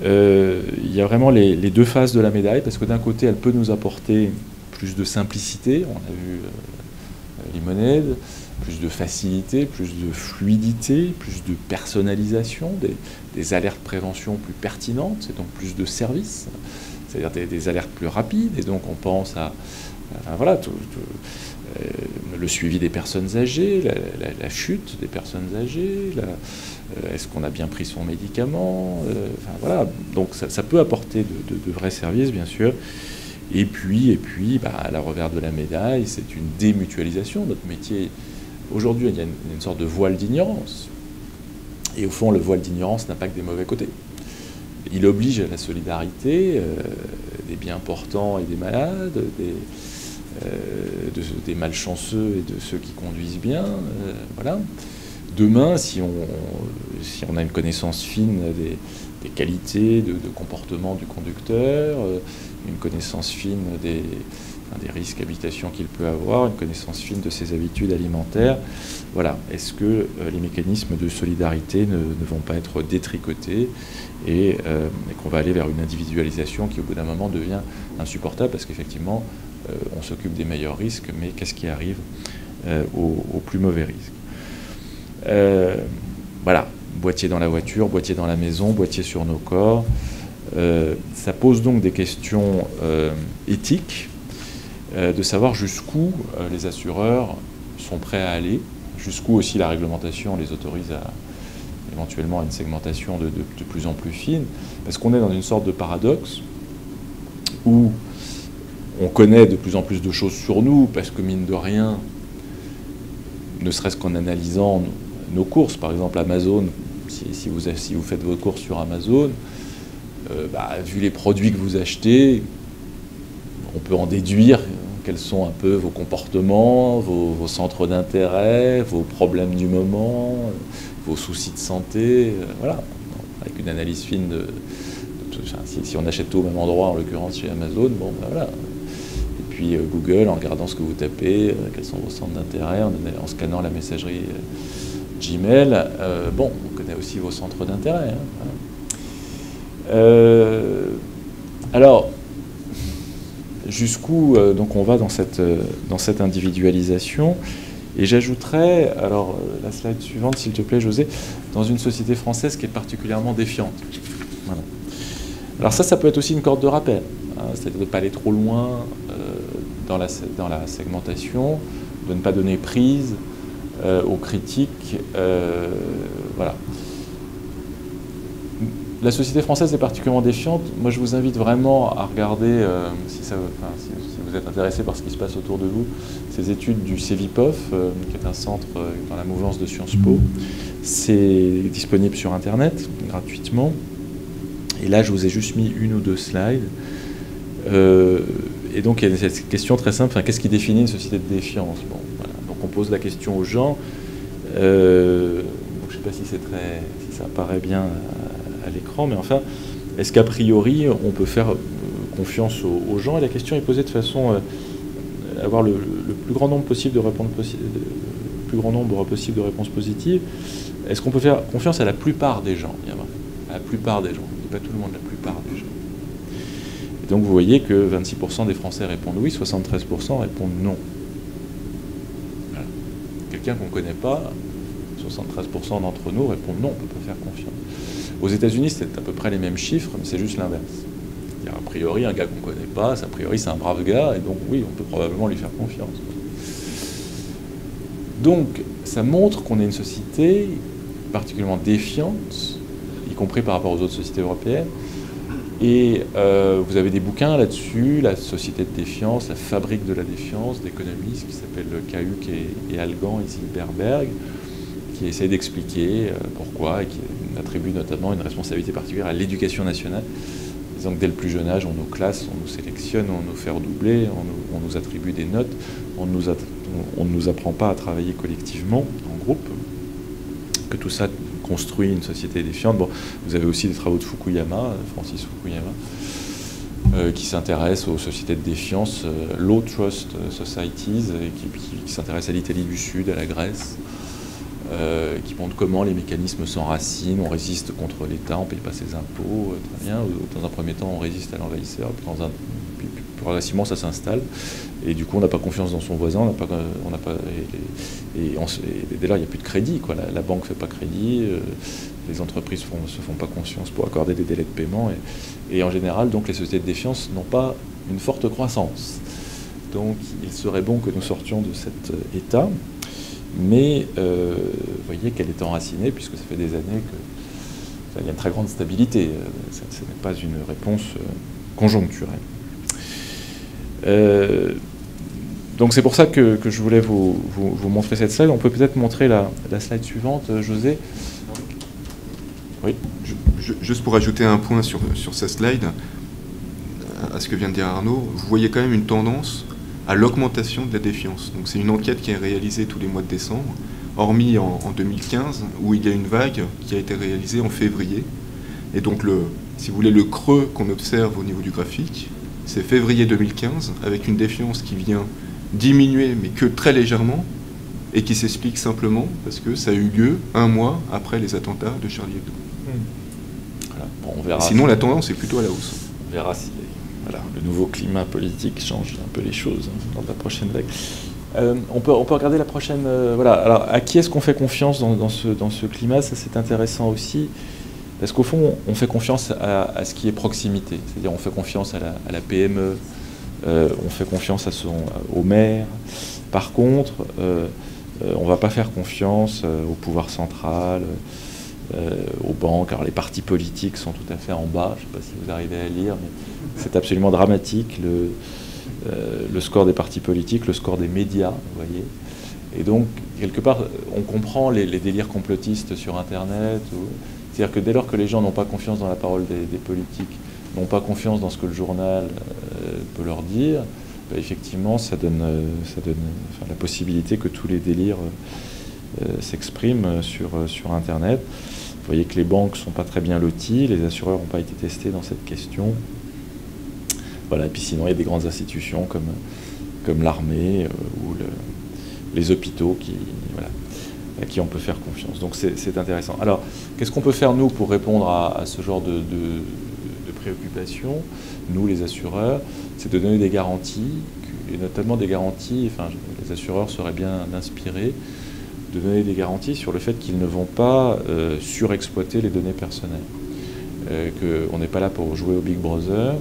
Il y a vraiment les deux faces de la médaille, parce que d'un côté, elle peut nous apporter plus de simplicité, on a vu Lemonade, plus de facilité, plus de fluidité, plus de personnalisation, des alertes prévention plus pertinentes, et donc plus de services, c'est-à-dire des alertes plus rapides, et donc on pense à voilà, le suivi des personnes âgées, la chute des personnes âgées, est-ce qu'on a bien pris son médicament, enfin, voilà. Donc ça peut apporter de vrais services, bien sûr. Et puis à la revers de la médaille, c'est une démutualisation. Notre métier, aujourd'hui, il y a une sorte de voile d'ignorance. Et au fond, le voile d'ignorance n'a pas que des mauvais côtés. Il oblige à la solidarité des bien portants et des malades, des malchanceux et de ceux qui conduisent bien. Voilà. Demain, si on a une connaissance fine des qualités de comportement du conducteur, une connaissance fine des risques d'habitation qu'il peut avoir, une connaissance fine de ses habitudes alimentaires, voilà. Est-ce que les mécanismes de solidarité ne vont pas être détricotés et qu'on va aller vers une individualisation qui, au bout d'un moment, devient insupportable parce qu'effectivement, on s'occupe des meilleurs risques, mais qu'est-ce qui arrive aux plus mauvais risques? Voilà, boîtier dans la voiture, boîtier dans la maison, boîtier sur nos corps. Ça pose donc des questions éthiques, de savoir jusqu'où les assureurs sont prêts à aller, jusqu'où aussi la réglementation les autorise éventuellement à une segmentation de plus en plus fine, parce qu'on est dans une sorte de paradoxe où on connaît de plus en plus de choses sur nous, parce que mine de rien, ne serait-ce qu'en analysant nos courses, par exemple Amazon, si vous faites vos courses sur Amazon, vu les produits que vous achetez, on peut en déduire quels sont un peu vos comportements, vos centres d'intérêt, vos problèmes du moment, vos soucis de santé, voilà, avec une analyse fine si on achète tout au même endroit, en l'occurrence chez Amazon, bon, voilà. Et puis Google, en regardant ce que vous tapez, quels sont vos centres d'intérêt, en scannant la messagerie Gmail, bon, on connaît aussi vos centres d'intérêt. Hein, voilà. Alors, jusqu'où donc on va dans cette individualisation? Et j'ajouterais, alors la slide suivante, s'il te plaît, José, dans une société française qui est particulièrement défiante. Voilà. Alors ça peut être aussi une corde de rappel, hein, c'est-à-dire de ne pas aller trop loin dans la segmentation, de ne pas donner prise aux critiques. Voilà. La société française est particulièrement défiante. Moi, je vous invite vraiment à regarder, si vous êtes intéressé par ce qui se passe autour de vous, ces études du CEVIPOF, qui est un centre dans la mouvance de Sciences Po. C'est disponible sur Internet, gratuitement. Et là, je vous ai juste mis une ou deux slides. Et donc, il y a cette question très simple, qu'est-ce qui définit une société de défiance? Bon, voilà. Donc, on pose la question aux gens. Je ne sais pas si ça apparaît bien à l'écran, mais enfin, est-ce qu'a priori, on peut faire confiance aux gens? Et la question est posée de façon à avoir le plus grand nombre possible de réponses positives. Est-ce qu'on peut faire confiance à la plupart des gens? À la plupart des gens. Je ne dis pas tout le monde, la plupart des gens. Et donc, vous voyez que 26% des Français répondent oui, 73% répondent non. Voilà. Quelqu'un qu'on ne connaît pas, 73% d'entre nous répondent non, on ne peut pas faire confiance. Aux États-Unis, c'est à peu près les mêmes chiffres, mais c'est juste l'inverse. A priori, un gars qu'on ne connaît pas, a priori, c'est un brave gars, et donc oui, on peut probablement lui faire confiance. Donc, ça montre qu'on est une société particulièrement défiante, y compris par rapport aux autres sociétés européennes. Et vous avez des bouquins là-dessus, La société de défiance, La fabrique de la défiance, d'économistes qui s'appellent Cahuc et Algan et Zilberberg, qui essayent d'expliquer pourquoi, et qui attribuent notamment une responsabilité particulière à l'éducation nationale. Disons que dès le plus jeune âge, on nous classe, on nous sélectionne, on nous fait redoubler, on nous attribue des notes, on ne nous apprend pas à travailler collectivement, en groupe, que tout ça construit une société défiante. Bon, vous avez aussi des travaux de Fukuyama, Francis Fukuyama, qui s'intéresse aux sociétés de défiance, low trust societies, qui s'intéresse à l'Italie du Sud, à la Grèce, qui montre comment les mécanismes s'enracinent, on résiste contre l'État, on ne paye pas ses impôts, très bien. Dans un premier temps, on résiste à l'envahisseur, puis progressivement, ça s'installe, et du coup, on n'a pas confiance dans son voisin, et dès lors, il n'y a plus de crédit, quoi. La banque ne fait pas crédit, les entreprises ne se font pas confiance pour accorder des délais de paiement, et en général, donc, les sociétés de défiance n'ont pas une forte croissance. Donc, il serait bon que nous sortions de cet état. Mais vous voyez qu'elle est enracinée, puisque ça fait des années qu'il y a une très grande stabilité. Ce n'est pas une réponse conjoncturelle. Donc c'est pour ça que je voulais vous montrer cette slide. On peut peut-être montrer la slide suivante, José. Oui. Juste pour ajouter un point sur cette slide, à ce que vient de dire Arnaud, vous voyez quand même une tendance à l'augmentation de la défiance. Donc c'est une enquête qui est réalisée tous les mois de décembre, hormis en 2015, où il y a une vague qui a été réalisée en février. Et donc, si vous voulez, le creux qu'on observe au niveau du graphique, c'est février 2015, avec une défiance qui vient diminuer, mais que très légèrement, et qui s'explique simplement parce que ça a eu lieu un mois après les attentats de Charlie Hebdo. Voilà. Bon, on verra. Sinon, la tendance est plutôt à la hausse. On verra si le nouveau climat politique change un peu les choses dans la prochaine vague. On peut regarder la prochaine. Voilà. Alors, à qui est-ce qu'on fait confiance dans ce climat? Ça, c'est intéressant aussi. Parce qu'au fond, on fait confiance à ce qui est proximité. C'est-à-dire, on fait confiance à la PME, on fait confiance au maire. Par contre, on ne va pas faire confiance au pouvoir central, aux banques. Alors, les partis politiques sont tout à fait en bas. Je ne sais pas si vous arrivez à lire, mais c'est absolument dramatique. Le score des partis politiques, le score des médias, vous voyez. Et donc, quelque part, on comprend les délires complotistes sur Internet. C'est-à-dire que dès lors que les gens n'ont pas confiance dans la parole des politiques, n'ont pas confiance dans ce que le journal peut leur dire, bah, effectivement, ça donne la possibilité que tous les délires s'expriment sur Internet. Vous voyez que les banques ne sont pas très bien loties, les assureurs n'ont pas été testés dans cette question. Voilà, et puis sinon, il y a des grandes institutions comme l'armée ou les hôpitaux à qui on peut faire confiance. Donc c'est intéressant. Alors, qu'est-ce qu'on peut faire, nous, pour répondre à ce genre de préoccupations, nous, les assureurs? C'est de donner des garanties, et notamment des garanties, enfin, les assureurs seraient bien inspirés de donner des garanties sur le fait qu'ils ne vont pas surexploiter les données personnelles. Qu'on n'est pas là pour jouer au Big Brother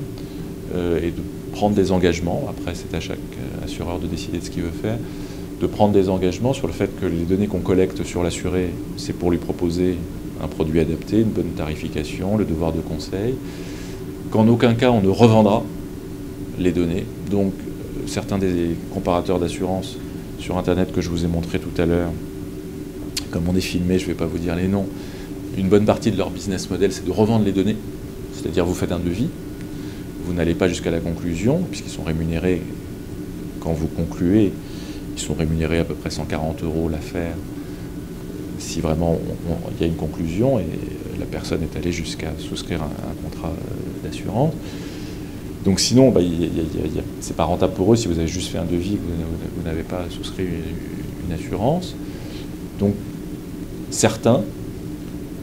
et de prendre des engagements. Après, c'est à chaque assureur de décider de ce qu'il veut faire. De prendre des engagements sur le fait que les données qu'on collecte sur l'assuré, c'est pour lui proposer un produit adapté, une bonne tarification, le devoir de conseil, qu'en aucun cas on ne revendra les données. Donc certains des comparateurs d'assurance sur Internet que je vous ai montré tout à l'heure, comme on est filmé, je ne vais pas vous dire les noms, une bonne partie de leur business model, c'est de revendre les données, c'est-à-dire vous faites un devis, vous n'allez pas jusqu'à la conclusion, puisqu'ils sont rémunérés quand vous concluez. Ils sont rémunérés à peu près 140 € l'affaire, si vraiment il y a une conclusion et la personne est allée jusqu'à souscrire un contrat d'assurance. Donc sinon, c'est pas rentable pour eux si vous avez juste fait un devis, que vous n'avez pas souscrit une assurance. Donc certains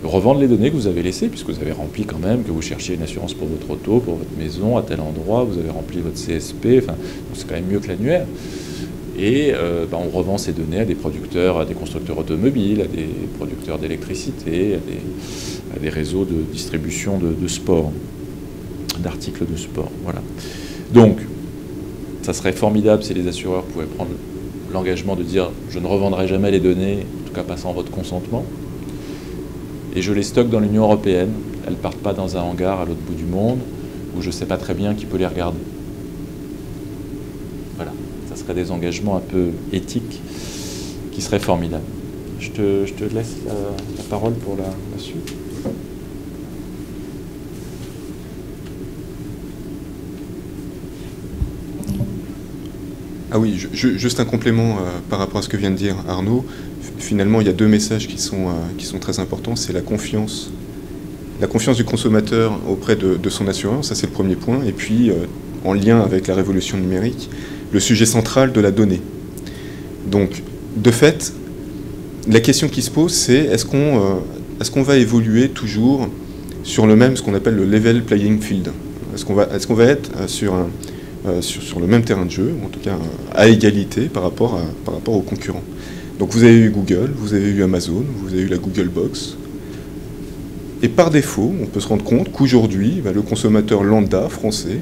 revendent les données que vous avez laissées, puisque vous avez rempli quand même, que vous cherchiez une assurance pour votre auto, pour votre maison, à tel endroit, vous avez rempli votre CSP, enfin, c'est quand même mieux que l'annuaire. Et on revend ces données à des producteurs, à des constructeurs automobiles, à des producteurs d'électricité, à des réseaux de distribution de sport, d'articles de sport. Voilà. Donc, ça serait formidable si les assureurs pouvaient prendre l'engagement de dire « je ne revendrai jamais les données, en tout cas pas sans votre consentement, et je les stocke dans l'Union européenne, elles ne partent pas dans un hangar à l'autre bout du monde, où je ne sais pas très bien qui peut les regarder. » Voilà. Ce serait des engagements un peu éthiques qui seraient formidables. Je te laisse la parole pour la suite. Ah oui, juste un complément par rapport à ce que vient de dire Arnaud. Finalement, il y a deux messages qui sont très importants. C'est la confiance la confiance du consommateur auprès de son assureur, ça c'est le premier point. Et puis, en lien avec la révolution numérique, le sujet central de la donnée. Donc, de fait, la question qui se pose, c'est est-ce qu'on va évoluer toujours sur le même, ce qu'on appelle le level playing field? Est-ce qu'on va être sur le même terrain de jeu, en tout cas à égalité par rapport aux concurrents? Donc vous avez eu Google, vous avez eu Amazon, vous avez eu la Google Box. Et par défaut, on peut se rendre compte qu'aujourd'hui, le consommateur lambda français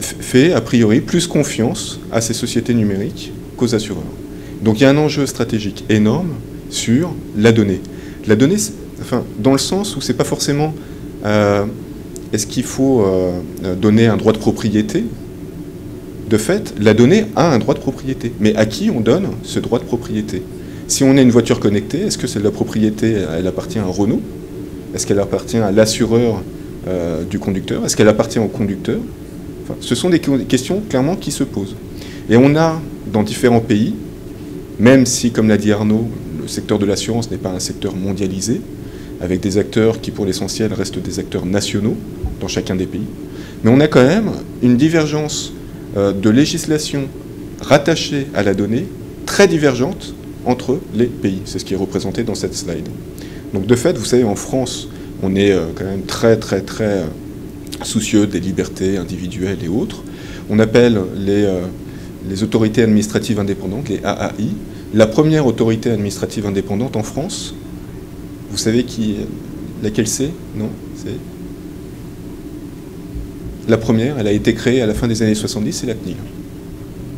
fait a priori plus confiance à ces sociétés numériques qu'aux assureurs. Donc il y a un enjeu stratégique énorme sur la donnée. La donnée, enfin, dans le sens où c'est pas forcément est-ce qu'il faut donner un droit de propriété. De fait, la donnée a un droit de propriété. Mais à qui on donne ce droit de propriété? Si on a une voiture connectée, est-ce que la propriété, elle appartient à Renault? Est-ce qu'elle appartient à l'assureur du conducteur? Est-ce qu'elle appartient au conducteur? Enfin, ce sont des questions clairement qui se posent. Et on a, dans différents pays, même si, comme l'a dit Arnaud, le secteur de l'assurance n'est pas un secteur mondialisé, avec des acteurs qui, pour l'essentiel, restent des acteurs nationaux dans chacun des pays, mais on a quand même une divergence de législation rattachée à la donnée très divergente entre les pays. C'est ce qui est représenté dans cette slide. Donc de fait, vous savez, en France, on est quand même très soucieux des libertés individuelles et autres. On appelle les autorités administratives indépendantes, les AAI. La première autorité administrative indépendante en France, vous savez laquelle c'est? Non, c'est la première, elle a été créée à la fin des années 70, c'est la CNIL.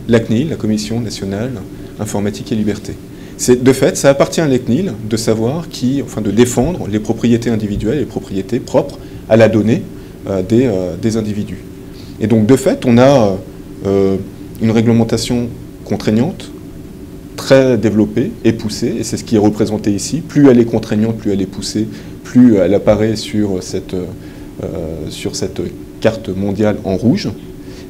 La CNIL, la Commission nationale informatique et liberté. De fait, ça appartient à la CNIL de savoir de défendre les propriétés individuelles et les propriétés propres à la donnée des individus. Et donc, de fait, on a une réglementation contraignante, très développée et poussée, et c'est ce qui est représenté ici. Plus elle est contraignante, plus elle est poussée, plus elle apparaît sur cette carte mondiale en rouge,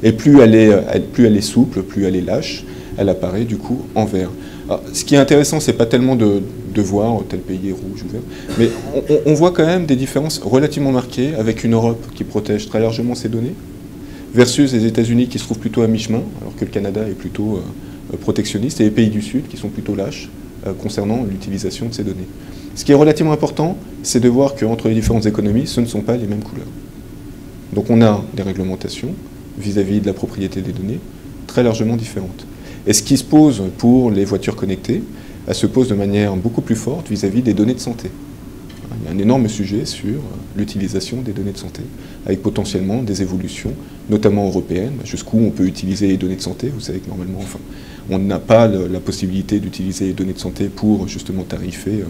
et plus elle est souple, plus elle est lâche, elle apparaît du coup en vert. Alors, ce qui est intéressant, c'est pas tellement de voir tel pays est rouge ou vert, mais on voit quand même des différences relativement marquées avec une Europe qui protège très largement ses données, versus les États-Unis qui se trouvent plutôt à mi-chemin, alors que le Canada est plutôt protectionniste, et les pays du Sud qui sont plutôt lâches concernant l'utilisation de ces données. Ce qui est relativement important, c'est de voir qu'entre les différentes économies, ce ne sont pas les mêmes couleurs. Donc on a des réglementations vis-à-vis de la propriété des données très largement différentes. Et ce qui se pose pour les voitures connectées, elle se pose de manière beaucoup plus forte vis-à-vis des données de santé. Il y a un énorme sujet sur l'utilisation des données de santé, avec potentiellement des évolutions, notamment européennes, jusqu'où on peut utiliser les données de santé. Vous savez que normalement, on n'a pas la possibilité d'utiliser les données de santé pour justement tarifer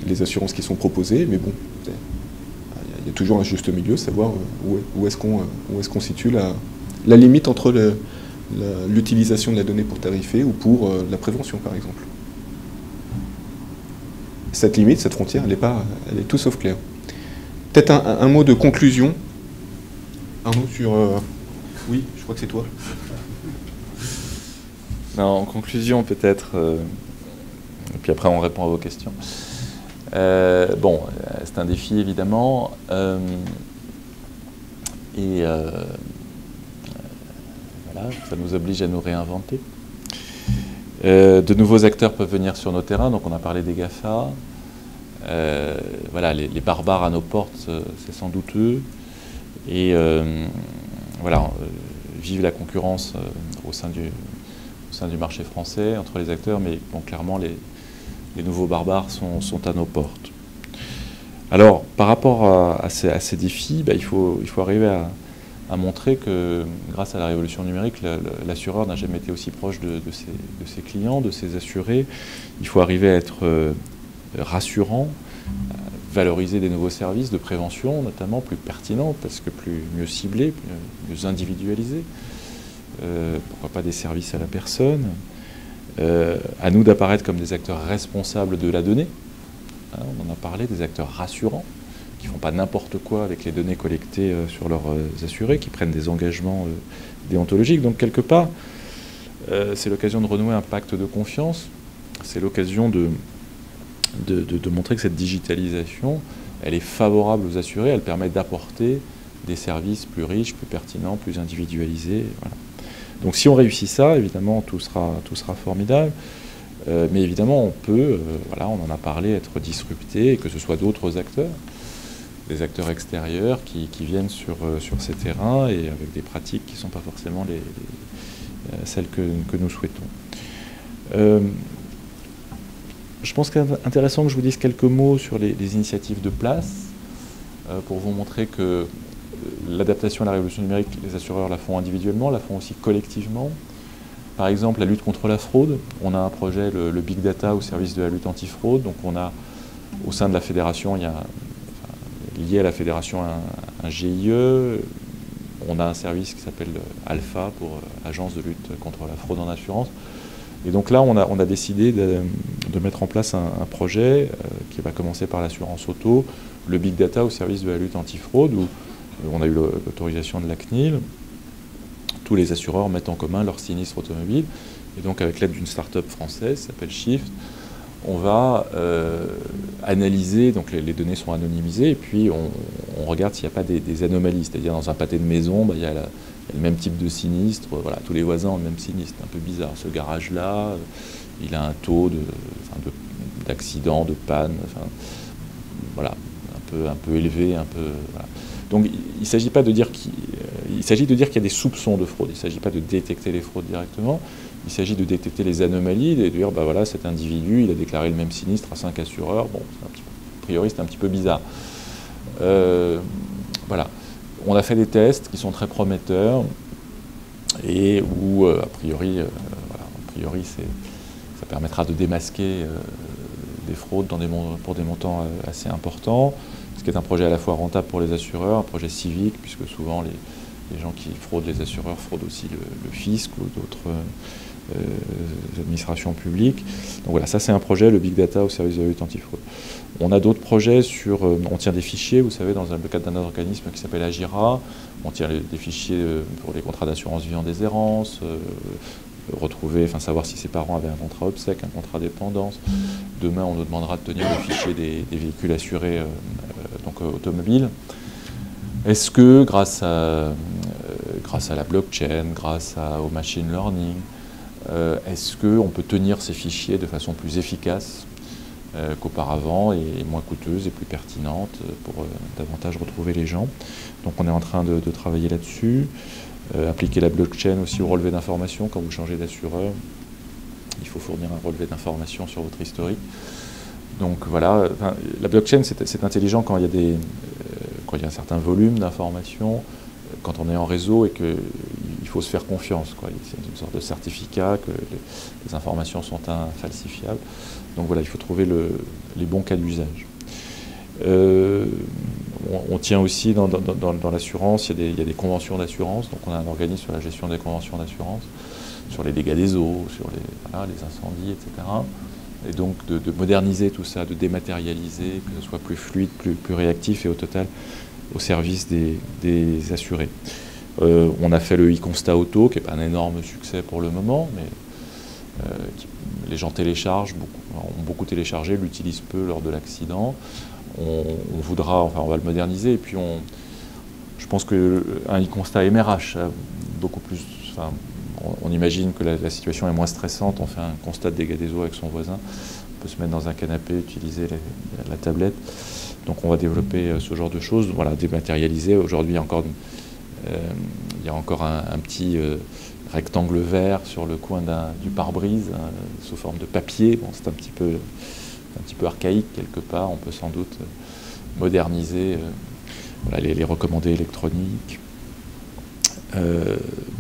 les assurances qui sont proposées, mais bon, il y a toujours un juste milieu, savoir où est-ce qu'on situe la limite entre l'utilisation de la donnée pour tarifer ou pour la prévention, par exemple. Cette limite, cette frontière, elle est tout sauf claire. Peut-être un mot de conclusion. Arnaud, sur... Oui, je crois que c'est toi. Non, en conclusion, peut-être, et puis après on répond à vos questions. Bon, c'est un défi, évidemment. Voilà, ça nous oblige à nous réinventer. De nouveaux acteurs peuvent venir sur nos terrains, donc on a parlé des GAFA. Voilà, les barbares à nos portes, c'est sans doute eux. Et voilà, vive la concurrence au sein du marché français entre les acteurs, mais bon, clairement les nouveaux barbares sont à nos portes. Alors, par rapport à ces défis, il faut arriver à montrer que grâce à la révolution numérique, l'assureur n'a jamais été aussi proche de ses clients, de ses assurés. Il faut arriver à être rassurant, valoriser des nouveaux services de prévention, notamment plus pertinents, parce que mieux ciblés, mieux individualisés. Pourquoi pas des services à la personne. À nous d'apparaître comme des acteurs responsables de la donnée. Hein, on en a parlé, des acteurs rassurants, qui ne font pas n'importe quoi avec les données collectées sur leurs assurés, qui prennent des engagements déontologiques. Donc quelque part, c'est l'occasion de renouer un pacte de confiance, c'est l'occasion de montrer que cette digitalisation, elle est favorable aux assurés, elle permet d'apporter des services plus riches, plus pertinents, plus individualisés. Voilà. Donc si on réussit ça, évidemment, tout sera formidable. Mais évidemment, on peut, voilà, on en a parlé, être disrupté, et que ce soit d'autres acteurs, des acteurs extérieurs qui viennent sur ces terrains et avec des pratiques qui ne sont pas forcément celles que nous souhaitons. Je pense qu'il est intéressant que je vous dise quelques mots sur les initiatives de place, pour vous montrer que l'adaptation à la révolution numérique, les assureurs la font individuellement, la font aussi collectivement. Par exemple, la lutte contre la fraude, on a un projet, le Big Data au service de la lutte anti-fraude. Donc on a, au sein de la fédération, il y a, lié à la fédération, un GIE. On a un service qui s'appelle Alpha, pour Agence de lutte contre la fraude en assurance. Et donc là, on a décidé de mettre en place un projet qui va commencer par l'assurance auto, le Big Data au service de la lutte anti-fraude, où on a eu l'autorisation de la CNIL. Tous les assureurs mettent en commun leurs sinistres automobiles. Et donc, avec l'aide d'une start-up française qui s'appelle Shift, on va analyser, donc les données sont anonymisées, et puis on regarde s'il n'y a pas des anomalies. C'est-à-dire, dans un pâté de maison, il y a le même type de sinistre. Voilà, tous les voisins ont le même sinistre. Un peu bizarre. Ce garage-là, il a un taux d'accident, de panne, voilà, un peu élevé, un peu. Voilà. Donc il ne s'agit pas de dire il s'agit de dire qu'il y a des soupçons de fraude. Il ne s'agit pas de détecter les fraudes directement. Il s'agit de détecter les anomalies et de dire, bah voilà, cet individu, il a déclaré le même sinistre à 5 assureurs. Bon, a priori, c'est un petit peu bizarre. Voilà. On a fait des tests qui sont très prometteurs et où, a priori, ça permettra de démasquer des fraudes pour des montants assez importants. Ce qui est un projet à la fois rentable pour les assureurs, un projet civique, puisque souvent les gens qui fraudent les assureurs fraudent aussi le fisc ou d'autres administrations publiques. Donc voilà, ça c'est un projet, le Big Data au service de la lutte anti-fraude. On a d'autres projets on tient des fichiers, vous savez, dans le cadre d'un organisme qui s'appelle Agira. On tient des fichiers pour les contrats d'assurance vie en déshérence, savoir si ses parents avaient un contrat obsèque, un contrat dépendance. Demain, on nous demandera de tenir le fichier des véhicules assurés automobiles. Est-ce que grâce à la blockchain, grâce au machine learning, est-ce qu'on peut tenir ces fichiers de façon plus efficace qu'auparavant et moins coûteuse et plus pertinente pour davantage retrouver les gens? Donc on est en train de travailler là-dessus. Appliquer la blockchain aussi au relevé d'informations. Quand vous changez d'assureur, il faut fournir un relevé d'informations sur votre historique. Donc voilà, la blockchain c'est intelligent quand il y a un certain volume d'informations, quand on est en réseau et qu'il faut se faire confiance. C'est une sorte de certificat que les informations sont infalsifiables. Donc voilà, il faut trouver les bons cas d'usage. On tient aussi dans l'assurance, il y a des conventions d'assurance, donc on a un organisme sur la gestion des conventions d'assurance, sur les dégâts des eaux, sur les incendies, etc. Et donc de moderniser tout ça, de dématérialiser, que ce soit plus fluide, plus réactif et au total au service des assurés. On a fait le e-constat auto, qui n'est pas un énorme succès pour le moment, mais les gens ont beaucoup téléchargé, l'utilisent peu lors de l'accident. On va le moderniser, et puis je pense qu'un e-constat MRH a beaucoup plus. On imagine que la situation est moins stressante, on fait un constat de dégâts des eaux avec son voisin, on peut se mettre dans un canapé, utiliser la tablette. Donc on va développer ce genre de choses, voilà, dématérialiser. Aujourd'hui, il y a encore un petit rectangle vert sur le coin du pare-brise, sous forme de papier. Bon, c'est un petit peu archaïque quelque part, on peut sans doute moderniser les recommandés électroniques.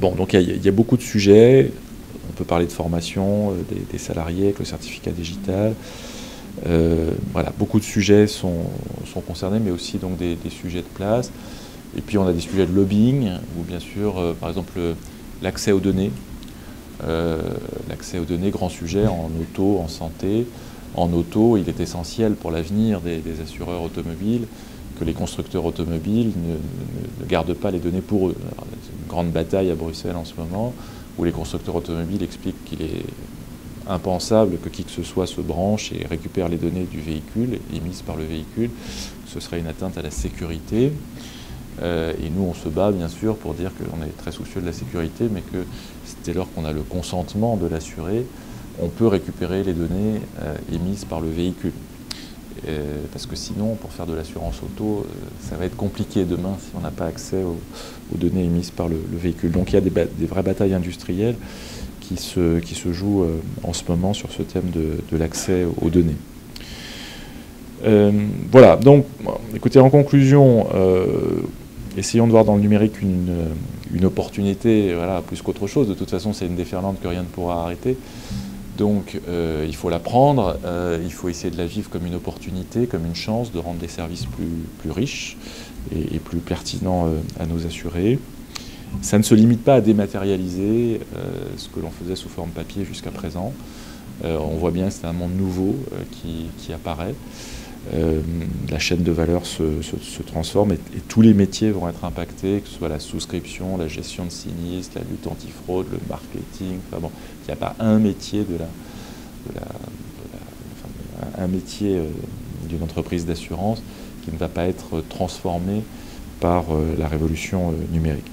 Donc il y a beaucoup de sujets. On peut parler de formation des salariés avec le certificat digital. Beaucoup de sujets sont concernés, mais aussi donc des sujets de place. Et puis on a des sujets de lobbying, ou bien sûr, par exemple, l'accès aux données. L'accès aux données, grand sujet en auto, en santé. En auto, il est essentiel pour l'avenir des assureurs automobiles que les constructeurs automobiles ne gardent pas les données pour eux. C'est une grande bataille à Bruxelles en ce moment, où les constructeurs automobiles expliquent qu'il est impensable que qui que ce soit se branche et récupère les données du véhicule émises par le véhicule. Ce serait une atteinte à la sécurité. Et nous, on se bat bien sûr pour dire qu'on est très soucieux de la sécurité, mais que dès lors qu'on a le consentement de l'assuré, on peut récupérer les données émises par le véhicule. Parce que sinon, pour faire de l'assurance auto, ça va être compliqué demain si on n'a pas accès aux données émises par le véhicule. Donc il y a des vraies batailles industrielles qui se jouent en ce moment sur ce thème de l'accès aux données. Voilà, donc écoutez, en conclusion, essayons de voir dans le numérique une opportunité, voilà, plus qu'autre chose. De toute façon, c'est une déferlante que rien ne pourra arrêter. Donc il faut la prendre, il faut essayer de la vivre comme une opportunité, comme une chance de rendre des services plus riches et plus pertinents à nos assurés. Ça ne se limite pas à dématérialiser ce que l'on faisait sous forme papier jusqu'à présent. On voit bien que c'est un monde nouveau qui apparaît. La chaîne de valeur se transforme et tous les métiers vont être impactés, que ce soit la souscription, la gestion de sinistres, la lutte antifraude, le marketing. Enfin bon, il n'y a pas un métier un métier d'une entreprise d'assurance qui ne va pas être transformé par la révolution numérique.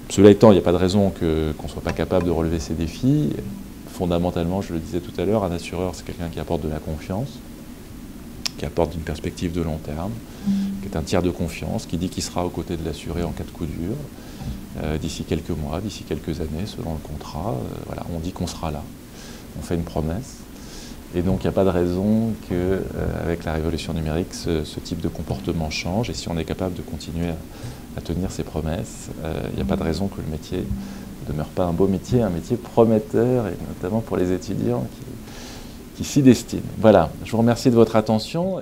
Cela étant, il n'y a pas de raison qu'on ne soit pas capable de relever ces défis. Fondamentalement, je le disais tout à l'heure, un assureur, c'est quelqu'un qui apporte de la confiance, qui apporte une perspective de long terme, qui est un tiers de confiance, qui dit qu'il sera aux côtés de l'assuré en cas de coup dur, d'ici quelques mois, d'ici quelques années, selon le contrat. Voilà, on dit qu'on sera là, on fait une promesse. Et donc il n'y a pas de raison qu'avec la révolution numérique, ce type de comportement change. Et si on est capable de continuer à tenir ses promesses, il n'y a pas de raison que le métier ne demeure pas un beau métier, un métier prometteur, et notamment pour les étudiants qui s'y destinent. Voilà, je vous remercie de votre attention.